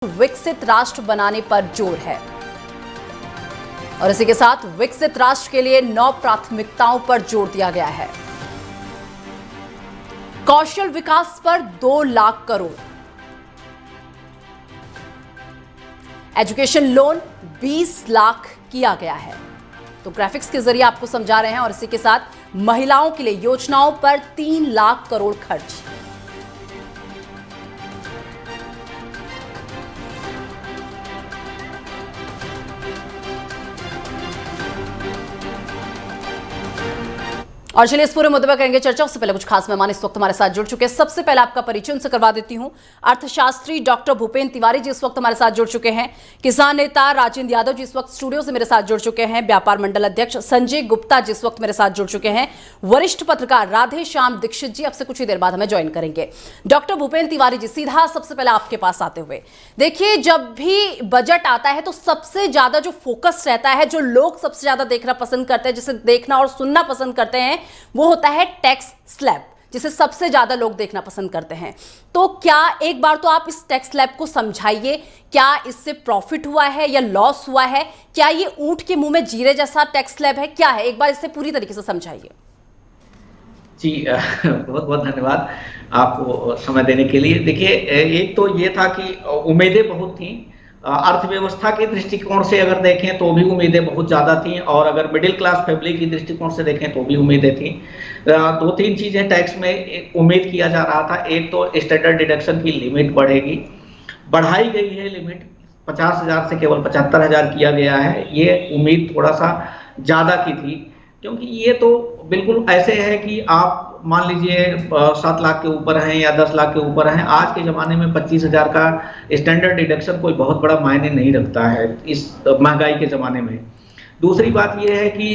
विकसित राष्ट्र बनाने पर जोर है और इसी के साथ विकसित राष्ट्र के लिए 9 प्राथमिकताओं पर जोर दिया गया है। कौशल विकास पर 2 लाख करोड़, एजुकेशन लोन 20 लाख किया गया है। तो ग्राफिक्स के जरिए आपको समझा रहे हैं और इसी के साथ महिलाओं के लिए योजनाओं पर 3 लाख करोड़ खर्च। और चलिए इस पूरे मुद्दे पर करेंगे चर्चा। उससे पहले कुछ खास मेहमान इस वक्त हमारे साथ जुड़ चुके हैं। सबसे पहले आपका परिचय उनसे करवा देती हूं। अर्थशास्त्री डॉक्टर भूपेंद्र तिवारी जी इस वक्त हमारे साथ जुड़ चुके हैं। किसान नेता राजेंद्र यादव जी इस वक्त स्टूडियो से मेरे साथ जुड़ चुके हैं। व्यापार मंडल अध्यक्ष संजय गुप्ता जी इस वक्त मेरे साथ जुड़ चुके हैं। वरिष्ठ पत्रकार राधे श्याम दीक्षित जी अब से कुछ ही देर बाद हमें ज्वाइन करेंगे। डॉक्टर भूपेंद्र तिवारी जी, सीधा सबसे पहले आपके पास आते हुए, देखिए जब भी बजट आता है तो सबसे ज्यादा जो फोकस रहता है, जो लोग सबसे ज्यादा देखना पसंद करते हैं, जिसे देखना और सुनना पसंद करते हैं, वो होता है टैक्स स्लैब, जिसे सबसे ज्यादा लोग देखना पसंद करते हैं। तो क्या एक बार तो आप इस टैक्स स्लैब को समझाइए, क्या इससे प्रॉफिट हुआ है या लॉस हुआ है? क्या ये ऊंट के मुंह में जीरे जैसा टैक्स स्लैब है, क्या है? एक बार इसे पूरी तरीके से समझाइए। जी बहुत बहुत धन्यवाद आपको समय देने के लिए। देखिए, एक तो ये था कि उम्मीदें बहुत थी, अर्थव्यवस्था के दृष्टिकोण से अगर देखें तो भी उम्मीदें बहुत ज़्यादा थी, और अगर मिडिल क्लास फैमिली की दृष्टिकोण से देखें तो भी उम्मीदें थी। 2-3 चीज़ें टैक्स में उम्मीद किया जा रहा था। एक तो स्टैंडर्ड डिडक्शन की लिमिट बढ़ेगी, बढ़ाई गई है लिमिट 50,000 से केवल 75,000 किया गया है। ये उम्मीद थोड़ा सा ज़्यादा की थी, क्योंकि ये तो बिल्कुल ऐसे है कि आप मान लीजिए 7 लाख के ऊपर हैं या 10 लाख के ऊपर हैं, आज के ज़माने में 25,000 का स्टैंडर्ड डिडक्शन कोई बहुत बड़ा मायने नहीं रखता है इस महंगाई के ज़माने में। दूसरी बात यह है कि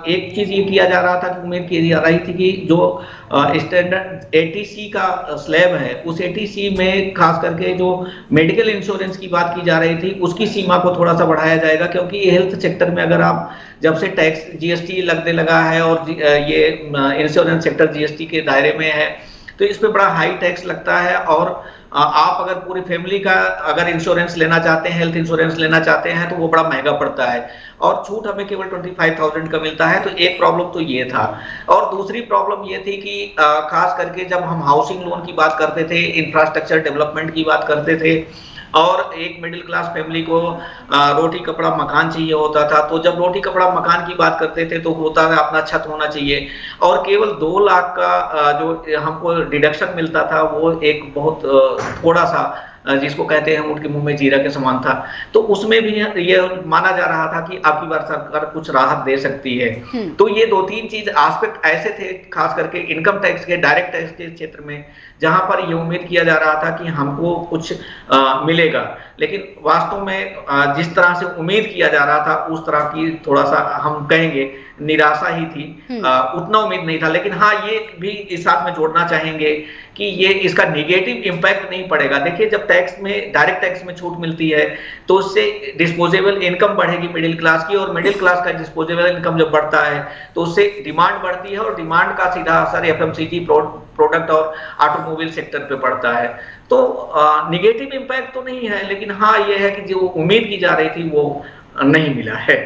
एक चीज़ ये किया जा रहा था कि उम्मीद की जा रही थी कि जो स्टैंडर्ड एटीसी का स्लैब है, उस एटीसी में खास करके जो मेडिकल इंश्योरेंस की बात की जा रही थी, उसकी सीमा को थोड़ा सा बढ़ाया जाएगा, क्योंकि हेल्थ सेक्टर में अगर आप जब से टैक्स जीएसटी लगने लगा है और ये इंश्योरेंस सेक्टर जीएसटी के दायरे में है, तो इस पे बड़ा हाई टैक्स लगता है। और आप अगर पूरी फैमिली का अगर इंश्योरेंस लेना चाहते हैं, हेल्थ इंश्योरेंस लेना चाहते हैं, तो वो बड़ा महंगा पड़ता है, और छूट हमें केवल 25,000 का मिलता है। तो एक प्रॉब्लम तो ये था। और दूसरी प्रॉब्लम ये थी कि खास करके जब हम हाउसिंग लोन की बात करते थे, इंफ्रास्ट्रक्चर डेवलपमेंट की बात करते थे, और एक मिडिल क्लास फैमिली को रोटी कपड़ा मकान चाहिए होता था, तो जब रोटी कपड़ा मकान की बात करते थे तो होता था अपना छत होना चाहिए, और केवल 2 लाख का जो हमको डिडक्शन मिलता था वो एक बहुत थोड़ा सा, जिसको कहते हैं ऊंट के मुंह में जीरा के समान था। तो उसमें भी ये माना जा रहा था कि आपकी बार सरकार कुछ राहत दे सकती है। तो ये 2-3 चीज एस्पेक्ट ऐसे थे, खास करके इनकम टैक्स के, डायरेक्ट टैक्स के क्षेत्र में, जहां पर ये उम्मीद किया जा रहा था कि हमको कुछ मिलेगा। लेकिन वास्तव में जिस तरह से उम्मीद किया जा रहा था उस तरह की थोड़ा सा हम कहेंगे निराशा ही थी, उतना उम्मीद नहीं था। लेकिन हाँ, ये भी इस साथ में जोड़ना चाहेंगे कि ये इसका नेगेटिव इंपैक्ट नहीं पड़ेगा। देखिए, जब टैक्स में, डायरेक्ट टैक्स में छूट मिलती है तो उससे डिस्पोजेबल इनकम बढ़ेगी मिडिल क्लास की, और मिडिल क्लास का डिस्पोजेबल इनकम जब बढ़ता है तो उससे डिमांड बढ़ती है, और डिमांड का सीधा असर एफएमसीजी प्रोडक्ट और ऑटोमोबाइल सेक्टर पे पड़ता है। तो नेगेटिव इंपैक्ट तो नहीं है, लेकिन हाँ ये है कि जो उम्मीद की जा रही थी वो नहीं मिला है।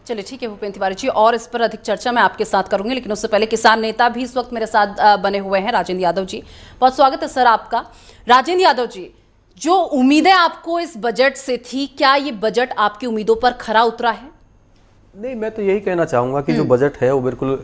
चलिए ठीक है भूपेंद्र तिवारी जी, और इस पर अधिक चर्चा मैं आपके साथ करूंगी, लेकिन उससे पहले किसान नेता भी इस वक्त मेरे साथ बने हुए हैं, राजेंद्र यादव जी। बहुत स्वागत है सर आपका। राजेंद्र यादव जी, जो उम्मीदें आपको इस बजट से थी, क्या ये बजट आपकी उम्मीदों पर खरा उतरा है? नहीं, मैं तो यही कहना चाहूँगा कि जो बजट है वो बिल्कुल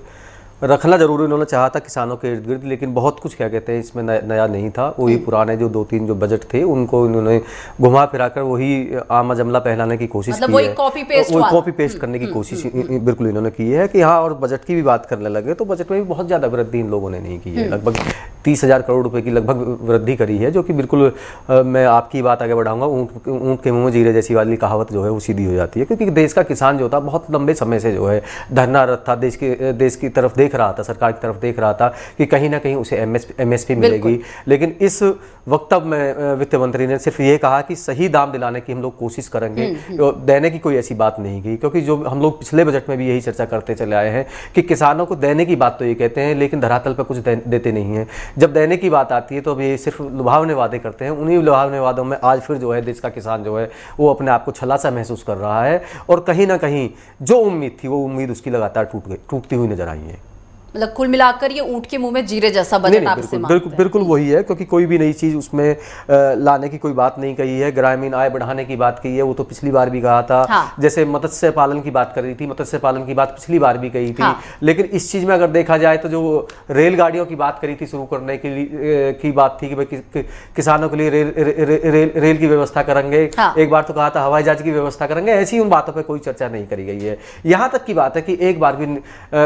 रखना जरूरी उन्होंने चाहा था किसानों के इर्द गिर्द, लेकिन बहुत कुछ क्या कहते हैं इसमें नया नहीं था। वही पुराने जो 2-3 जो बजट थे उनको इन्होंने घुमा फिरा कर वही आमा जमला पहनाने की कोशिश की है, कॉपी पेस्ट करने की कोशिश बिल्कुल इन्होंने की है कि हाँ। और बजट की भी बात करने लगे तो बजट में भी बहुत ज़्यादा वृद्धि इन लोगों ने नहीं की है। लगभग 30,000 करोड़ रुपए की लगभग वृद्धि करी है, जो कि बिल्कुल मैं आपकी बात आगे बढ़ाऊंगा, ऊँट के मुँह में जीरे जैसी वाली कहावत जो है वो सीधी हो जाती है। क्योंकि देश का किसान जो था बहुत लंबे समय से जो है धरनारत था, देश की तरफ देख रहा था, सरकार की तरफ देख रहा था कि कहीं ना कहीं उसे एमएसपी मिलेगी। लेकिन इस वक्तव्य में वित्त मंत्री ने सिर्फ ये कहा कि सही दाम दिलाने की हम लोग कोशिश करेंगे, देने की कोई ऐसी बात नहीं की। क्योंकि जो हम लोग पिछले बजट में भी यही चर्चा करते चले आए हैं कि किसानों को देने की बात तो ये कहते हैं, लेकिन धरातल पर कुछ देते नहीं हैं। जब देने की बात आती है तो अब ये सिर्फ लुभावने वादे करते हैं। उन्हीं लुभावने वादों में आज फिर जो है देश का किसान जो है वो अपने आप को छला सा महसूस कर रहा है, और कहीं ना कहीं जो उम्मीद थी वो उम्मीद उसकी लगातार टूटती हुई नजर आई है। मतलब कुल मिलाकर ये ऊंट के मुंह में जीरे जैसा नहीं, बजट आपसे मांगते हैं। बिल्कुल वही है, क्योंकि कोई भी नई चीज़ उसमें लाने की कोई बात नहीं कही है। ग्रामीण आय बढ़ाने की बात कही है, वो तो पिछली बार भी कहा था। हाँ। जैसे मत्स्य पालन की बात कर रही थी, मत्स्य पालन की बात पिछली बार भी कही थी। हाँ। लेकिन इस चीज़ में अगर देखा जाए तो जो रेलगाड़ियों की बात करी थी शुरू करने के लिए की बात थी कि भाई किसानों के लिए रेल की व्यवस्था करेंगे। हाँ। एक बार तो कहा था हवाई जहाज की व्यवस्था करेंगे। ऐसी उन बातों पर कोई चर्चा नहीं करी गई है। यहाँ तक की बात है कि एक बार भी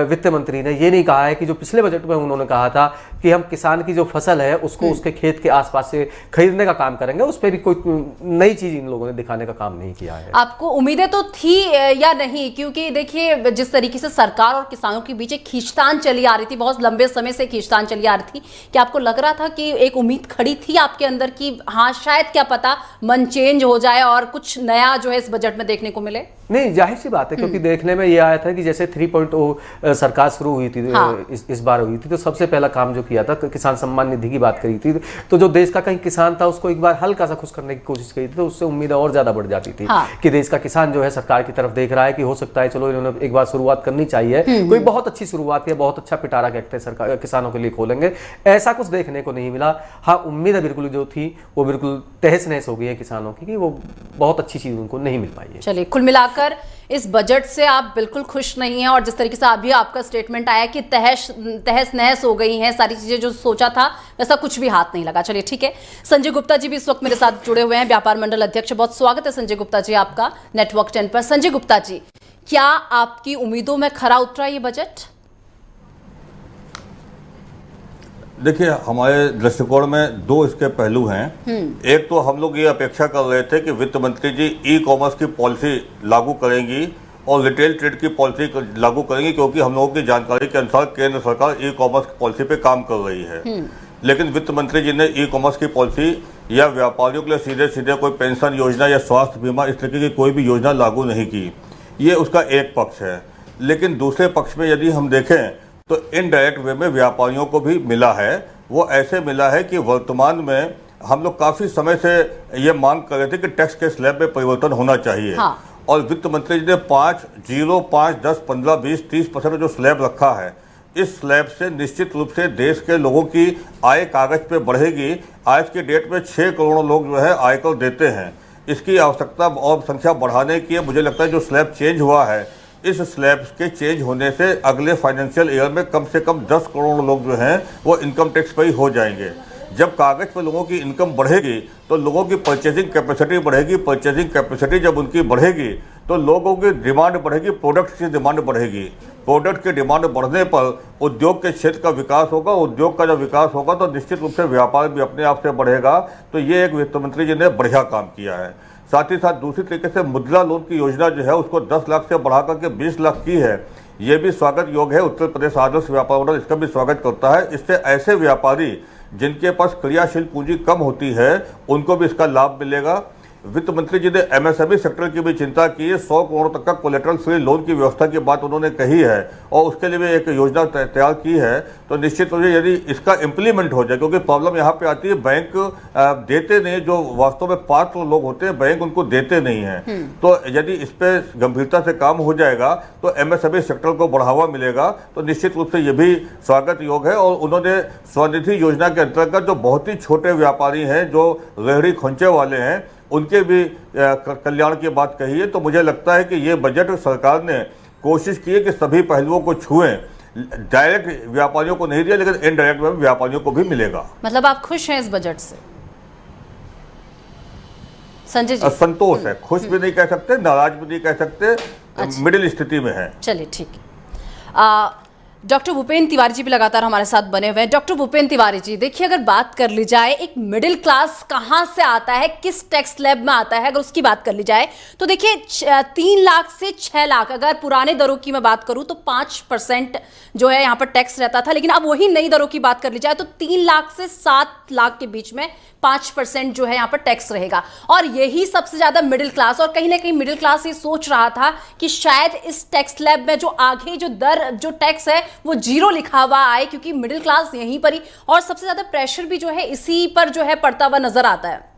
वित्त मंत्री ने ये नहीं कहा है कि जो पिछले बजट में उन्होंने कहा था कि हम किसान की जो फसल है उसको उसके खेत के आसपास से खरीदने का काम करेंगे, उस पर भी कोई नई चीज इन लोगों ने दिखाने का काम नहीं किया है। आपको उम्मीदें तो थी या नहीं? क्योंकि देखिए जिस तरीके से सरकार और किसानों के बीच एक खींचतान चली आ रही थी, बहुत लंबे समय से खींचतान चली आ रही थी, कि आपको लग रहा था कि एक उम्मीद खड़ी थी आपके अंदर कि हाँ शायद क्या पता मन चेंज हो जाए और कुछ नया जो है इस बजट में देखने को मिले? नहीं, जाहिर सी बात है, क्योंकि देखने में ये आया था कि जैसे 3.0 सरकार शुरू हुई थी। हाँ। इस बार हुई थी तो सबसे पहला काम जो किया था किसान सम्मान निधि की बात करी थी, तो जो देश का कहीं किसान था उसको एक बार हल्का सा खुश करने की कोशिश करी थी, तो उससे उम्मीद और ज्यादा बढ़ जाती थी। हाँ। कि देश का किसान जो है सरकार की तरफ देख रहा है कि हो सकता है चलो इन्होंने एक बार शुरुआत करनी चाहिए, कोई बहुत अच्छी शुरुआत या बहुत अच्छा पिटारा कहते हैं सरकार किसानों के लिए खोलेंगे। ऐसा कुछ देखने को नहीं मिला। हाँ, उम्मीद बिल्कुल जो थी वो बिल्कुल तहस नहस हो गई है किसानों की, कि वो बहुत अच्छी चीज उनको नहीं मिल पाई है। चलिए, कुल मिलाकर इस बजट से आप बिल्कुल खुश नहीं हैं, और जिस तरीके से अभी आपका स्टेटमेंट आया कि तहस नहस हो गई हैं सारी चीजें, जो सोचा था वैसा कुछ भी हाथ नहीं लगा। चलिए ठीक है। संजय गुप्ता जी भी इस वक्त मेरे साथ जुड़े हुए हैं, व्यापार मंडल अध्यक्ष। बहुत स्वागत है संजय गुप्ता जी आपका नेटवर्क 10 पर। संजय गुप्ता जी, क्या आपकी उम्मीदों में खरा उतरा ये बजट? देखिए, हमारे दृष्टिकोण में दो इसके पहलू हैं। एक तो हम लोग ये अपेक्षा कर रहे थे कि वित्त मंत्री जी ई कॉमर्स की पॉलिसी लागू करेंगी और रिटेल ट्रेड की पॉलिसी लागू करेंगी, क्योंकि हम लोगों की जानकारी के अनुसार केंद्र सरकार ई कॉमर्स की पॉलिसी पे काम कर रही है। लेकिन वित्त मंत्री जी ने ई कॉमर्स की पॉलिसी या व्यापारियों के लिए सीधे सीधे कोई पेंशन योजना या स्वास्थ्य बीमा इस तरीके की कोई भी योजना लागू नहीं की। ये उसका एक पक्ष है। लेकिन दूसरे पक्ष में यदि हम देखें तो इनडायरेक्ट वे में व्यापारियों को भी मिला है। वो ऐसे मिला है कि वर्तमान में हम लोग काफी समय से ये मांग कर रहे थे कि टैक्स के स्लैब में परिवर्तन होना चाहिए। हाँ। और वित्त मंत्री जी ने 5, 0, 5, 10, 15, 20, 30% जो स्लैब रखा है, इस स्लैब से निश्चित रूप से देश के लोगों की आय कागज पे बढ़ेगी। आज की डेट में 6 करोड़ लोग जो है आयकर देते हैं। इसकी आवश्यकता और संख्या बढ़ाने की मुझे लगता है जो स्लैब चेंज हुआ है, इस स्लैब के चेंज होने से अगले फाइनेंशियल ईयर में कम से कम 10 करोड़ लोग जो हैं वो इनकम टैक्स पे ही हो जाएंगे। जब कागज पर लोगों की इनकम बढ़ेगी तो लोगों की परचेजिंग कैपेसिटी बढ़ेगी। परचेजिंग कैपेसिटी जब उनकी बढ़ेगी तो लोगों की डिमांड बढ़ेगी, प्रोडक्ट की डिमांड बढ़ेगी। प्रोडक्ट की डिमांड बढ़ने पर उद्योग के क्षेत्र का विकास होगा। उद्योग का जब विकास होगा तो निश्चित रूप से व्यापार भी अपने आप से बढ़ेगा। तो ये एक वित्त मंत्री जी ने बढ़िया काम किया है। साथ ही साथ दूसरी तरीके से मुद्रा लोन की योजना जो है उसको 10 लाख से बढ़ा करके 20 लाख की है। ये भी स्वागत योग्य है। उत्तर प्रदेश आदर्श व्यापार मंडल इसका भी स्वागत करता है। इससे ऐसे व्यापारी जिनके पास क्रियाशील पूंजी कम होती है उनको भी इसका लाभ मिलेगा। वित्त मंत्री जी ने एमएसएमई सेक्टर की भी चिंता की है। 100 करोड़ तक का कोलेटरल फ्री लोन की व्यवस्था की बात उन्होंने कही है और उसके लिए भी एक योजना तैयार की है। तो निश्चित रूप से यदि इसका इम्प्लीमेंट हो जाए, क्योंकि प्रॉब्लम यहाँ पे आती है बैंक देते नहीं, जो वास्तव में पात्र लोग होते हैं बैंक उनको देते नहीं है। तो यदि इस पर गंभीरता से काम हो जाएगा तो एमएसएमई सेक्टर को बढ़ावा मिलेगा। तो निश्चित रूप से ये भी स्वागत योग्य है। और उन्होंने स्वनिधि योजना के अंतर्गत जो बहुत ही छोटे व्यापारी हैं, जो रेहड़ी खोंचे वाले हैं, उनके भी कल्याण की बात कही है। तो मुझे लगता है कि ये बजट सरकार ने कोशिश की है कि सभी पहलुओं को छुएं। डायरेक्ट व्यापारियों को नहीं दिया, लेकिन इनडायरेक्ट में व्यापारियों को भी मिलेगा। मतलब आप खुश हैं इस बजट से संजय जी? संतोष है। खुश भी नहीं कह सकते, नाराज भी नहीं कह सकते, मिडिल स्थिति में है। चलिए ठीक है। डॉक्टर भूपेंद्र तिवारी जी भी लगातार हमारे साथ बने हुए हैं। डॉक्टर भूपेंद्र तिवारी जी, देखिए अगर बात कर ली जाए एक मिडिल क्लास कहाँ से आता है, किस टैक्स स्लैब में आता है, अगर उसकी बात कर ली जाए तो देखिए 3 लाख से 6 लाख, अगर पुराने दरों की मैं बात करूं तो 5% जो है यहाँ पर टैक्स रहता था। लेकिन अब वही नई दरों की बात कर ली जाए तो 3 लाख से 7 लाख के बीच में 5% जो है यहाँ पर टैक्स रहेगा। और यही सबसे ज्यादा मिडिल क्लास, और कहीं ना कहीं मिडिल क्लास ये सोच रहा था कि शायद इस टैक्स स्लैब में जो आगे जो दर जो टैक्स है वो जीरो लिखा हुआ आए, क्योंकि मिडिल क्लास यहीं पर ही, और सबसे ज्यादा प्रेशर भी जो है इसी पर जो है पड़ता हुआ नजर आता है।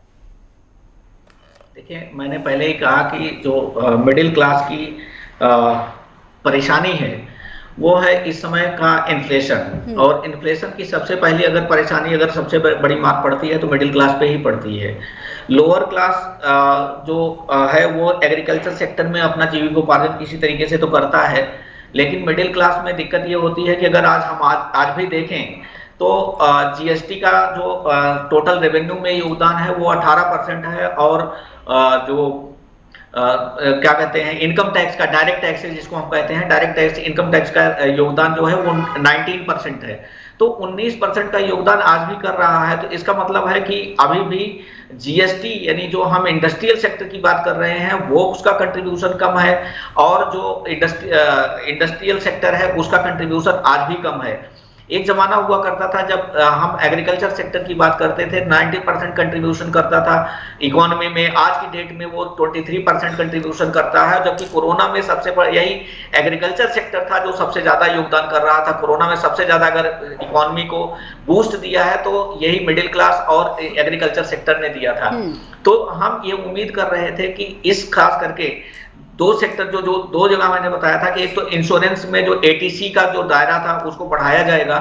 देखिए, मैंने पहले ही कहा कि जो मिडिल क्लास की परेशानी है वो है इस समय का इन्फ्लेशन। और इन्फ्लेशन की सबसे पहली अगर परेशानी, अगर सबसे बड़ी मार पड़ती है तो मिडिल क्लास पे ही पड़ती है। लोअर क्लास जो है वो एग्रीकल्चर सेक्टर में अपना जीविकोपार्जन किसी तरीके से तो करता है, लेकिन मिडिल क्लास में दिक्कत ये होती है कि अगर हम आज भी देखें तो जीएसटी का जो टोटल रेवेन्यू में योगदान है वो 18% है, और जो क्या कहते हैं इनकम टैक्स का, डायरेक्ट टैक्स जिसको हम कहते हैं, डायरेक्ट टैक्स इनकम टैक्स का योगदान जो है वो 19% है। तो 19% का योगदान आज भी कर रहा है। तो इसका मतलब है कि अभी भी जीएसटी यानी जो हम इंडस्ट्रियल सेक्टर की बात कर रहे हैं वो उसका कंट्रीब्यूशन कम है, और जो इंडस्ट्रियल सेक्टर है उसका कंट्रीब्यूशन आज भी कम है। एक जमाना हुआ करता था जब हम एग्रीकल्चर सेक्टर की बात करते थे, 90% कंट्रीब्यूशन करता था इकोनॉमी में। आज की डेट में वो 23% कंट्रीब्यूशन करता है, जबकि कोरोना में सबसे यही एग्रीकल्चर सेक्टर था जो सबसे ज्यादा योगदान कर रहा था। कोरोना में सबसे ज्यादा अगर इकोनॉमी को बूस्ट दिया है तो यही मिडिल क्लास और एग्रीकल्चर सेक्टर ने दिया था। तो हम ये उम्मीद कर रहे थे कि इस खास करके दो सेक्टर जो दो जगह मैंने बताया था कि एक तो इंश्योरेंस में जो एटीसी का जो दायरा था उसको बढ़ाया जाएगा।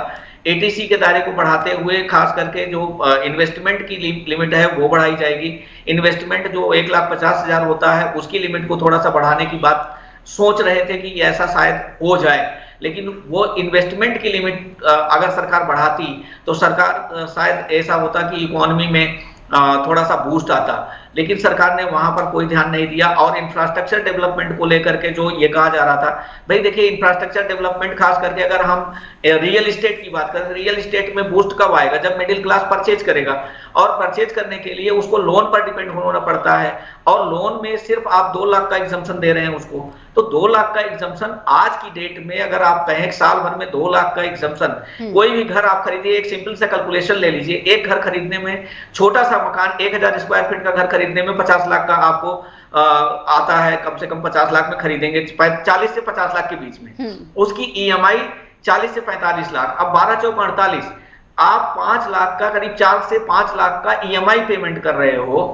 एटीसी के दायरे को बढ़ाते हुए खास करके जो इन्वेस्टमेंट की लिमिट है वो बढ़ाई जाएगी। इन्वेस्टमेंट जो 1,50,000 होता है उसकी लिमिट को थोड़ा सा बढ़ाने की बात सोच रहे थे कि ऐसा शायद हो जाए, लेकिन वो इन्वेस्टमेंट की लिमिट अगर सरकार बढ़ाती तो सरकार शायद ऐसा होता कि इकोनॉमी में थोड़ा सा बूस्ट आता, लेकिन सरकार ने वहां पर कोई ध्यान नहीं दिया। और इंफ्रास्ट्रक्चर डेवलपमेंट को लेकर के जो ये कहा जा रहा था, भाई देखिए इंफ्रास्ट्रक्चर डेवलपमेंट खास करके अगर हम रियल एस्टेट की बात करें, रियल एस्टेट में बूस्ट कब आएगा? जब मिडिल क्लास परचेज करेगा, और परचेज करने के लिए उसको लोन पर डिपेंड होना पड़ता है, और लोन में सिर्फ आप 2 लाख का एग्जम्पशन दे रहे हैं उसको। तो 2 लाख का एग्जम्पशन आज की डेट में अगर आप कहें साल भर में 2 लाख का एग्जम्पशन, कोई भी घर आप खरीदिए, एक सिंपल सा कैलकुलेशन ले लीजिए, एक घर खरीदने में, छोटा सा मकान 1000 स्क्वायर फीट का घर खरीदने में 50 लाख का आपको आता है, कम से कम 50 लाख में खरीदेंगे, 40 से 50 लाख के बीच में। उसकी ईएमआई 40 से 45 लाख, अब 12 चौक 48, आप 5 लाख का, करीब 4 से 5 लाख का ईएमआई पेमेंट कर रहे हो,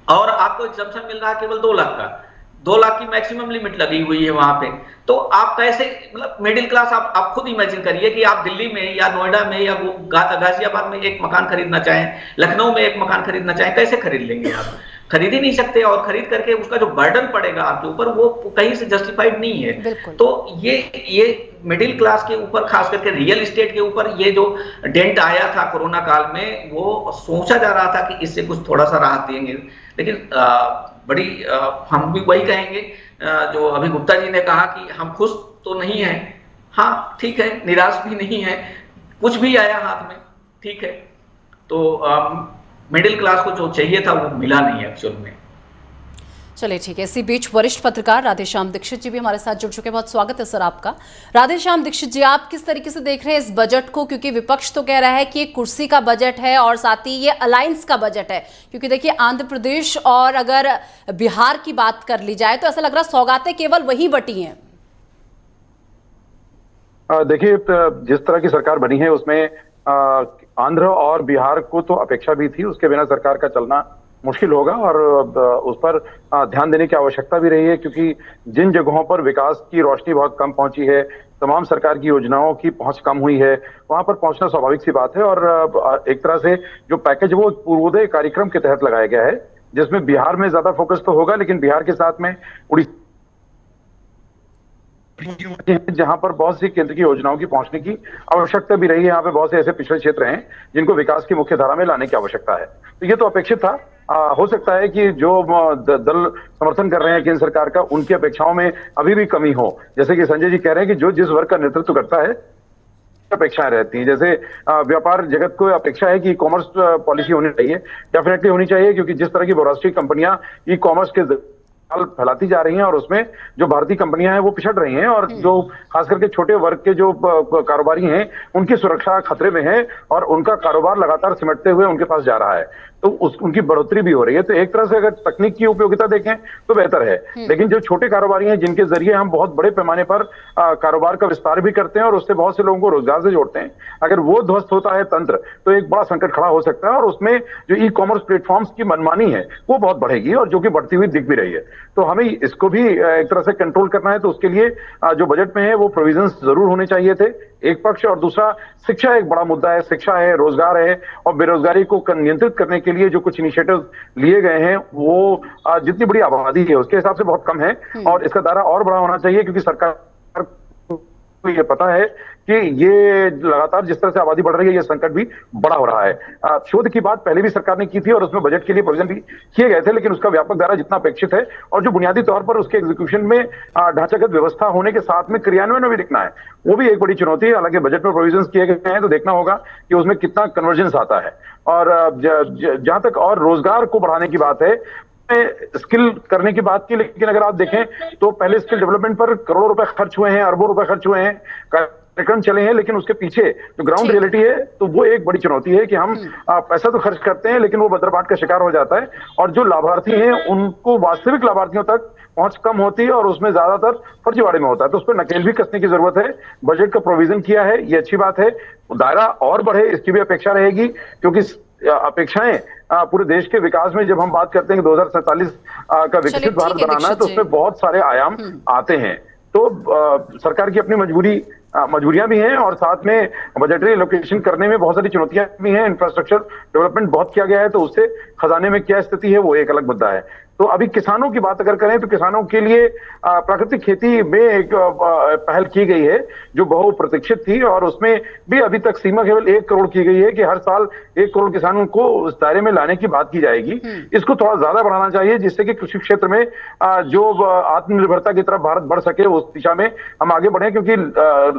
और आपको एग्जम्पशन मिल रहा है केवल 2 लाख का। 2 लाख की मैक्सिमम लिमिट लगी हुई है वहां पे। तो आप कैसे, मतलब मिडिल क्लास, आप खुद इमेजिन करिए कि आप दिल्ली में या नोएडा में या गाजियाबाद में एक मकान खरीदना चाहें, लखनऊ में एक मकान खरीदना चाहें, कैसे खरीद लेंगे? आप खरीद ही नहीं सकते, और खरीद करके उसका जो बर्डन पड़ेगा आपके ऊपर वो कहीं से जस्टिफाइड नहीं है। तो ये मिडिल क्लास के ऊपर, खास करके रियल एस्टेट के ऊपर ये जो डेंट आया था कोरोना काल में, वो सोचा जा रहा था कि इससे कुछ थोड़ा सा राहत देंगे, लेकिन हम भी वही कहेंगे जो अभी गुप्ता जी ने कहा कि हम खुश तो नहीं है। हाँ ठीक है, निराश भी नहीं है, कुछ भी आया हाथ में, ठीक है। तो मिडिल क्लास को जो चाहिए था वो मिला नहीं एक्चुअल में। चलिए ठीक है। इसी बीच वरिष्ठ पत्रकार राधेश्याम दीक्षित जी भी हमारे साथ जुड़ चुके हैं। बहुत स्वागत है सर आपका। राधेश्याम दीक्षित जी, आप किस तरीके से देख रहे हैं इस बजट को? क्योंकि विपक्ष तो कह रहा है कि ये कुर्सी का बजट है और साथ ही ये अलायंस का बजट है, क्योंकि देखिए आंध्र प्रदेश और अगर बिहार की बात कर ली जाए तो ऐसा लग रहा है सौगातें केवल वही बटी हैं। देखिए, जिस तरह की सरकार बनी है उसमें आंध्र और बिहार को तो अपेक्षा भी थी, उसके बिना सरकार का चलना मुश्किल होगा, और उस पर ध्यान देने की आवश्यकता भी रही है, क्योंकि जिन जगहों पर विकास की रोशनी बहुत कम पहुंची है, तमाम सरकार की योजनाओं की पहुंच कम हुई है, वहां पर पहुंचना स्वाभाविक सी बात है। और एक तरह से जो पैकेज वो पूर्वोदय कार्यक्रम के तहत लगाया गया है, जिसमें बिहार में ज्यादा फोकस तो होगा, लेकिन बिहार के साथ में उड़ीसा जहां पर बहुत सी केंद्र की योजनाओं की पहुंचने की आवश्यकता भी रही है। यहाँ पे बहुत से ऐसे पिछड़े क्षेत्र हैं जिनको विकास की मुख्य धारा में लाने की आवश्यकता है, तो ये तो अपेक्षित था। हो सकता है कि जो दल समर्थन कर रहे हैं केंद्र सरकार का, उनकी अपेक्षाओं में अभी भी कमी हो। जैसे कि संजय जी कह रहे हैं कि जो जिस वर्ग का नेतृत्व करता है अपेक्षाएं रहती हैं, जैसे व्यापार जगत को अपेक्षा है कि ई कॉमर्स पॉलिसी होनी चाहिए, डेफिनेटली होनी चाहिए, क्योंकि जिस तरह की बहुराष्ट्रीय कंपनियां ई कॉमर्स के फैलाती जा रही हैं और उसमें जो भारतीय कंपनियां हैं वो पिछड़ रही हैं, और जो खास करके छोटे वर्ग के जो कारोबारी हैं उनकी सुरक्षा खतरे में है, और उनका कारोबार लगातार सिमटते हुए उनके पास जा रहा है। तो उनकी बढ़ोतरी भी हो रही है। तो एक तरह से अगर तकनीक की उपयोगिता देखें तो बेहतर है, लेकिन जो छोटे कारोबारी हैं जिनके जरिए हम बहुत बड़े पैमाने पर कारोबार का विस्तार भी करते हैं और उससे बहुत से लोगों को रोजगार से जोड़ते हैं, अगर वो ध्वस्त होता है तंत्र तो एक बड़ा संकट खड़ा हो सकता है और उसमें जो ई कॉमर्स प्लेटफॉर्म्स की मनमानी है वो बहुत बढ़ेगी और जो कि बढ़ती हुई दिख भी रही है। तो हमें इसको भी एक तरह से कंट्रोल करना है। तो उसके लिए जो बजट में है वो प्रोविजंस जरूर होने चाहिए थे, एक पक्ष, और दूसरा शिक्षा एक बड़ा मुद्दा है। शिक्षा है, रोजगार है और बेरोजगारी को नियंत्रित करने के लिए जो कुछ इनिशिएटिव्स लिए गए हैं वो जितनी बड़ी आबादी है उसके हिसाब से बहुत कम है और इसका दायरा और बड़ा होना चाहिए, क्योंकि सरकार को ये पता है कि ये लगातार जिस तरह से आबादी बढ़ रही है ये संकट भी बड़ा हो रहा है। शोध की बात पहले भी सरकार ने की थी और उसमें बजट के लिए प्रोविजन भी किए गए थे, लेकिन उसका व्यापक दायरा जितना अपेक्षित है और जो बुनियादी तौर पर उसके एग्जीक्यूशन में ढांचागत व्यवस्था होने के साथ में क्रियान्वयन में भी दिखना है, वो भी एक बड़ी चुनौती है। हालांकि बजट में प्रोविजन किए गए हैं तो देखना होगा कि उसमें कितना कन्वर्जेंस आता है। और जहां तक और रोजगार को बढ़ाने की बात है, स्किल करने की बात की, लेकिन अगर आप देखें तो पहले स्किल डेवलपमेंट पर करोड़ों रुपए खर्च हुए हैं, अरबों रुपए खर्च हुए हैं, कार्यक्रम चले हैं, लेकिन उसके पीछे जो ग्राउंड रियलिटी है तो वो एक बड़ी चुनौती है कि हम पैसा तो खर्च करते हैं लेकिन वो बदरबाट का शिकार हो जाता है और जो लाभार्थी हैं उनको वास्तविक लाभार्थियों तक पहुंच कम होती है और उसमें ज्यादातर फर्जीवाड़े में होता है। तो उस पर नकेल भी कसने की जरूरत है। बजट का प्रोविजन किया है, ये अच्छी बात है, दायरा और बढ़े इसकी भी अपेक्षा रहेगी, क्योंकि अपेक्षाएं पूरे देश के विकास में जब हम बात करते हैं कि 2047 का विकसित भारत बनाना है तो उसमें बहुत सारे आयाम आते हैं। तो सरकार की अपनी मजबूरियां भी हैं और साथ में बजटरी एलोकेशन करने में बहुत सारी चुनौतियां भी हैं। इंफ्रास्ट्रक्चर डेवलपमेंट बहुत किया गया है तो उससे खजाने में क्या स्थिति है वो एक अलग मुद्दा है। तो अभी किसानों की बात अगर करें तो किसानों के लिए प्राकृतिक खेती में एक पहल की गई है जो बहुप्रतीक्षित थी और उसमें भी अभी तक सीमा केवल 1 करोड़ की गई है कि हर साल 1 करोड़ किसानों को उस दायरे में लाने की बात की जाएगी। इसको थोड़ा ज्यादा बढ़ाना चाहिए जिससे कि कृषि क्षेत्र में जो आत्मनिर्भरता की तरफ भारत बढ़ सके उस दिशा में हम आगे बढ़े, क्योंकि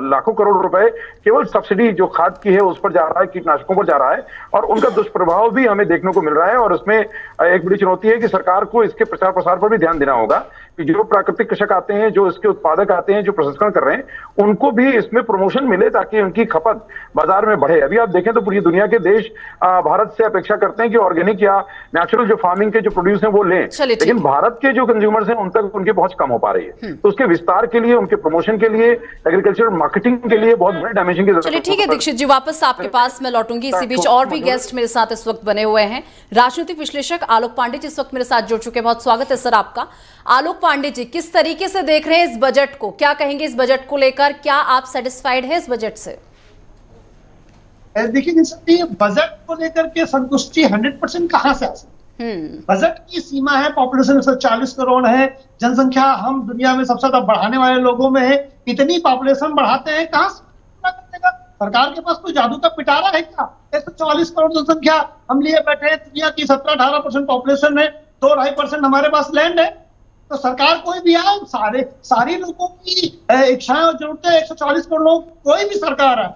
लाखों करोड़ रुपए केवल सब्सिडी जो खाद की है उस पर जा रहा है, कीटनाशकों पर जा रहा है और उनका दुष्प्रभाव भी हमें देखने को मिल रहा है। और उसमें एक बड़ी चुनौती है कि सरकार को इसके प्रचार प्रसार पर भी ध्यान देना होगा कि जो प्राकृतिक कृषक आते हैं, जो इसके उत्पादक आते हैं, जो प्रसंस्करण कर रहे हैं, उनको भी इसमें प्रमोशन मिले ताकि उनकी खपत बाजार में बढ़े। अभी आप देखें तो पूरी दुनिया के देश भारत से अपेक्षा करते हैं कि ऑर्गेनिक या नेचुरल जो फार्मिंग के जो प्रोड्यूस हैं वो लें, लेकिन भारत के जो कंज्यूमर्स हैं उन तक उनकी पहुंच कम हो पा रही है। तो उसके विस्तार के लिए, उनके प्रमोशन के लिए, एग्रीकल्चर मार्केटिंग के लिए बहुत बड़े डायमेंशन की जरूरत है। चलिए ठीक है दीक्षित जी, वापस आपके पास मैं लौटूंगी। इसी बीच और भी गेस्ट मेरे साथ इस वक्त बने हुए हैं। राजनीतिक विश्लेषक आलोक पांडे जी इस वक्त मेरे साथ जुड़ चुके हैं। बहुत स्वागत है सर आपका। आलोक पांडे जी, किस तरीके से देख रहे हैं इस बजट को, क्या कहेंगे इस बजट को लेकर, क्या आप सेटिस्फाइड हैं इस बजट से? देखिए बजट को लेकर के संतुष्टि 100% कहां से आ सकती है? बजट की सीमा है, पॉपुलेशन 140 करोड़ है, जनसंख्या हम दुनिया में सबसे ज्यादा बढ़ाने वाले लोगों में है। इतनी पॉपुलेशन बढ़ाते हैं, कहां से सरकार के पास कोई जादू का पिटारा है क्या? 140 करोड़ जनसंख्या हम लिए बैठे हैं, दुनिया की 17-18% पॉपुलेशन है, 2-2.5% हमारे पास लैंड है। तो सरकार कोई भी आए, सारी लोगों की इच्छाएं और जरूरतें 140 करोड़ लोग कोई भी सरकार है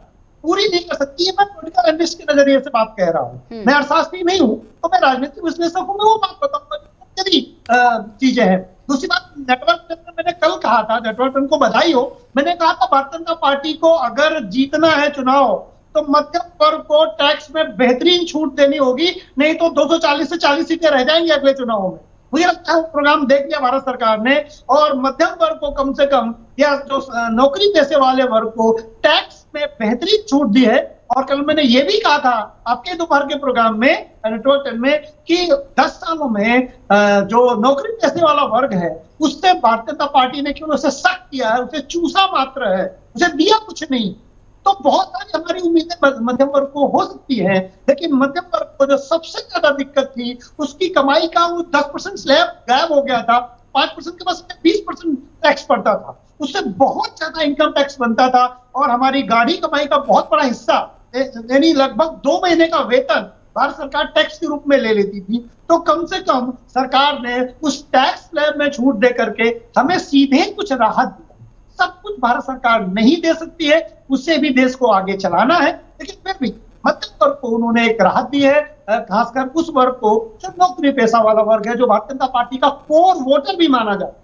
पूरी नहीं कर सकती है। मैं पॉलिटिकल एनालिस्ट के नजरिए से बात कह रहा हूँ, मैं अर्थशास्त्री नहीं हूँ, तो मैं राजनीतिक विश्लेषक हूँ, मैं वो बात बताऊंगा जो चीजें हैं। दूसरी बात, नेटवर्क टेंडर मैंने कल कहा था, नेटवर्क टेंडर को बधाई हो, मैंने कहा था भारतीय जनता पार्टी को अगर जीतना है चुनाव तो मध्यम वर्ग को टैक्स में बेहतरीन छूट देनी होगी, नहीं तो 240 से 40 सीटें रह जाएंगी अगले चुनाव में। मुझे लगता है वो प्रोग्राम देख लिया भारत सरकार ने और मध्यम वर्ग को कम से कम या जो नौकरी पेशे वाले वर्ग को टैक्स में बेहतरीन छूट दी है। और कल मैंने ये भी कहा था आपके दोपहर के प्रोग्राम में, नेटवर्क में, कि 10 सालों में जो नौकरी पेशे वाला वर्ग है उससे भारतीय जनता पार्टी ने क्यों उसे सख्त किया है, उसे चूसा मात्र है, उसे दिया कुछ नहीं। तो बहुत सारी हमारी उम्मीदें मध्यम वर्ग को हो सकती है, लेकिन मध्यम वर्ग को जो सबसे ज्यादा दिक्कत थी उसकी कमाई का वो 10% स्लैब गायब हो गया था। 5% के पास 20% टैक्स पड़ता था, उससे बहुत ज्यादा इनकम टैक्स बनता था और हमारी गाढ़ी कमाई का बहुत बड़ा हिस्सा, यानी लगभग 2 महीने का वेतन भारत सरकार टैक्स के रूप में ले लेती थी। तो कम से कम सरकार ने उस टैक्स स्लैब में छूट दे करके हमें सीधे कुछ राहत दी। सब कुछ भारत सरकार नहीं दे सकती है, उससे भी देश को आगे चलाना है, लेकिन फिर भी मध्यम वर्ग को उन्होंने एक राहत दी है, खासकर उस वर्ग को जो नौकरी पेशा वाला वर्ग है, जो भारतीय जनता पार्टी का कोर वोटर भी माना जाता है।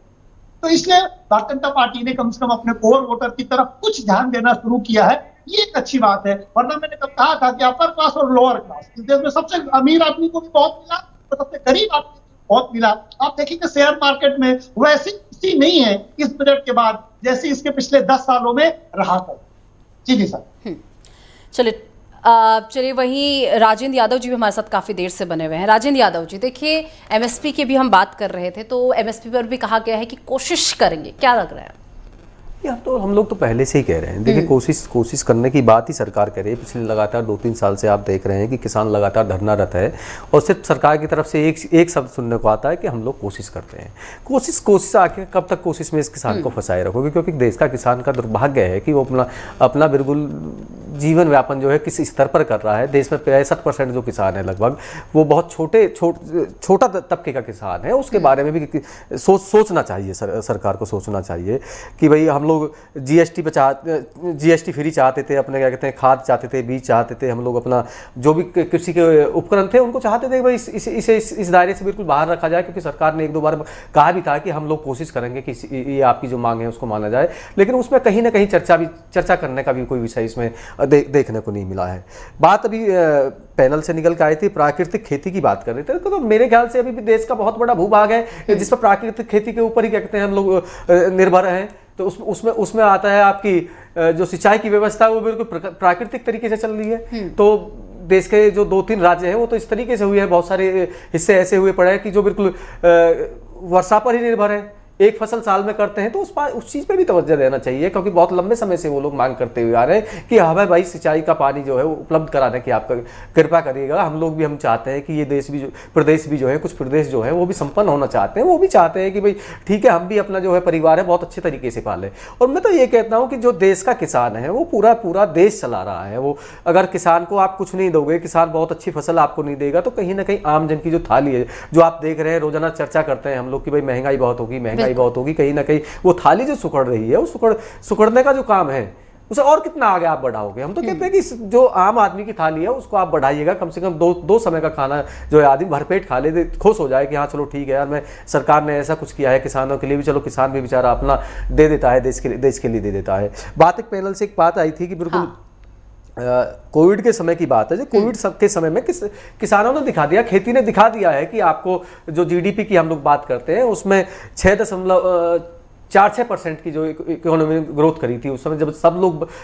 तो इसलिए भारतीय जनता पार्टी ने कम से कम अपने कोर वोटर की तरफ कुछ ध्यान देना शुरू किया है। ये एक अच्छी बात है। वरना मैंने कब कहा था कि अपर क्लास और लोअर क्लास, इस देश में सबसे अमीर आदमी को भी बहुत मिला और सबसे गरीब आदमी को बहुत मिला। आप देखिए शेयर मार्केट में वैसी स्थिति नहीं है इस बजट के बाद जैसे इसके पिछले 10 सालों में रहा था। जी सर। चलिए वहीं राजेंद्र यादव जी भी हमारे साथ काफ़ी देर से बने हुए हैं। राजेंद्र यादव जी, देखिए एमएसपी की भी हम बात कर रहे थे, तो एमएसपी पर भी कहा गया है कि कोशिश करेंगे, क्या लग रहा है? हम लोग तो पहले से ही कह रहे हैं। देखिए कोशिश करने की बात ही सरकार कर रही है। पिछले लगातार 2-3 साल से आप देख रहे हैं कि किसान लगातार धरनारत है और सिर्फ सरकार की तरफ से एक शब्द सुनने को आता है कि हम लोग कोशिश करते हैं। कोशिश आखिर कब तक कोशिश में इस किसान को फंसाए रखोगे? क्योंकि देश का किसान का दुर्भाग्य है कि वो अपना बिल्कुल जीवन व्यापन जो है किस स्तर पर कर रहा है। देश में 65% जो किसान है लगभग, वो बहुत छोटा तबके का किसान है। उसके बारे में भी सोचना चाहिए, सरकार को सोचना चाहिए कि भाई हम लोग जीएसटी फ्री चाहते थे, अपने क्या कहते हैं खाद चाहते थे, बीज चाहते थे, हम लोग अपना जो भी कृषि के उपकरण थे उनको चाहते थे भाई इसे इस दायरे से बिल्कुल बाहर रखा जाए। क्योंकि सरकार ने 1-2 बार कहा भी था कि हम लोग कोशिश करेंगे कि ये आपकी जो मांग है उसको माना जाए, लेकिन उसमें कहीं ना कहीं चर्चा करने का भी कोई विषय इसमें देखने को नहीं मिला है। बात अभी पैनल से निकल के आई थी, प्राकृतिक खेती की बात कर रहे थे, तो मेरे ख्याल से अभी भी देश का बहुत बड़ा भूभाग है जिस पर प्राकृतिक खेती के ऊपर ही क्या कहते हैं हम लोग निर्भर हैं। तो उसमें आता है आपकी जो सिंचाई की व्यवस्था है वो बिल्कुल प्राकृतिक तरीके से चल रही है। तो देश के जो 2-3 राज्य हैं वो तो इस तरीके से हुए हैं, बहुत सारे हिस्से ऐसे हुए पड़े हैं कि जो बिल्कुल वर्षा पर ही निर्भर है, एक फसल साल में करते हैं। तो उस चीज़ पे भी तवज्जो देना चाहिए, क्योंकि बहुत लंबे समय से वो लोग मांग करते हुए आ रहे हैं कि हमें भाई सिंचाई का पानी जो है वो उपलब्ध कराने की आपका कृपा करिएगा। हम लोग भी हम चाहते हैं कि ये प्रदेश भी जो है, कुछ प्रदेश जो है वो भी संपन्न होना चाहते हैं। वो भी चाहते हैं कि भाई ठीक है, हम भी अपना जो है परिवार है बहुत अच्छे तरीके से पालें। और मैं तो ये कहता हूँ कि जो देश का किसान है वो पूरा देश चला रहा है। वो अगर किसान को आप कुछ नहीं दोगे, किसान बहुत अच्छी फसल आपको नहीं देगा, तो कहीं ना कहीं आम जन की जो थाली है, जो आप देख रहे हैं रोजाना चर्चा करते हैं हम लोग कि भाई महंगाई बहुत होगी, बहुत होगी, कहीं ना कहीं वो थाली जो सुखड़ रही है, वो सुखड़ने का जो काम है उसे और कितना आगे आप बढ़ाओगे। हम तो कहते हैं कि जो आम आदमी की थाली है उसको आप बढ़ाइएगा, कम से कम दो समय का खाना जो है आदमी भरपेट खा ले, खुश हो जाए कि हाँ चलो ठीक है यार, मैं सरकार ने ऐसा कुछ किया है किसानों के लिए भी। चलो किसान भी बेचारा अपना दे देता है, देश के लिए दे देता है। बात एक पैनल से एक बात आई थी कि बिल्कुल कोविड के समय की बात है, जो कोविड के समय में किसानों ने दिखा दिया, खेती ने दिखा दिया है कि आपको जो जीडीपी की हम लोग बात करते हैं उसमें 6.46% की जो इकोनॉमी ग्रोथ करी थी उस समय, जब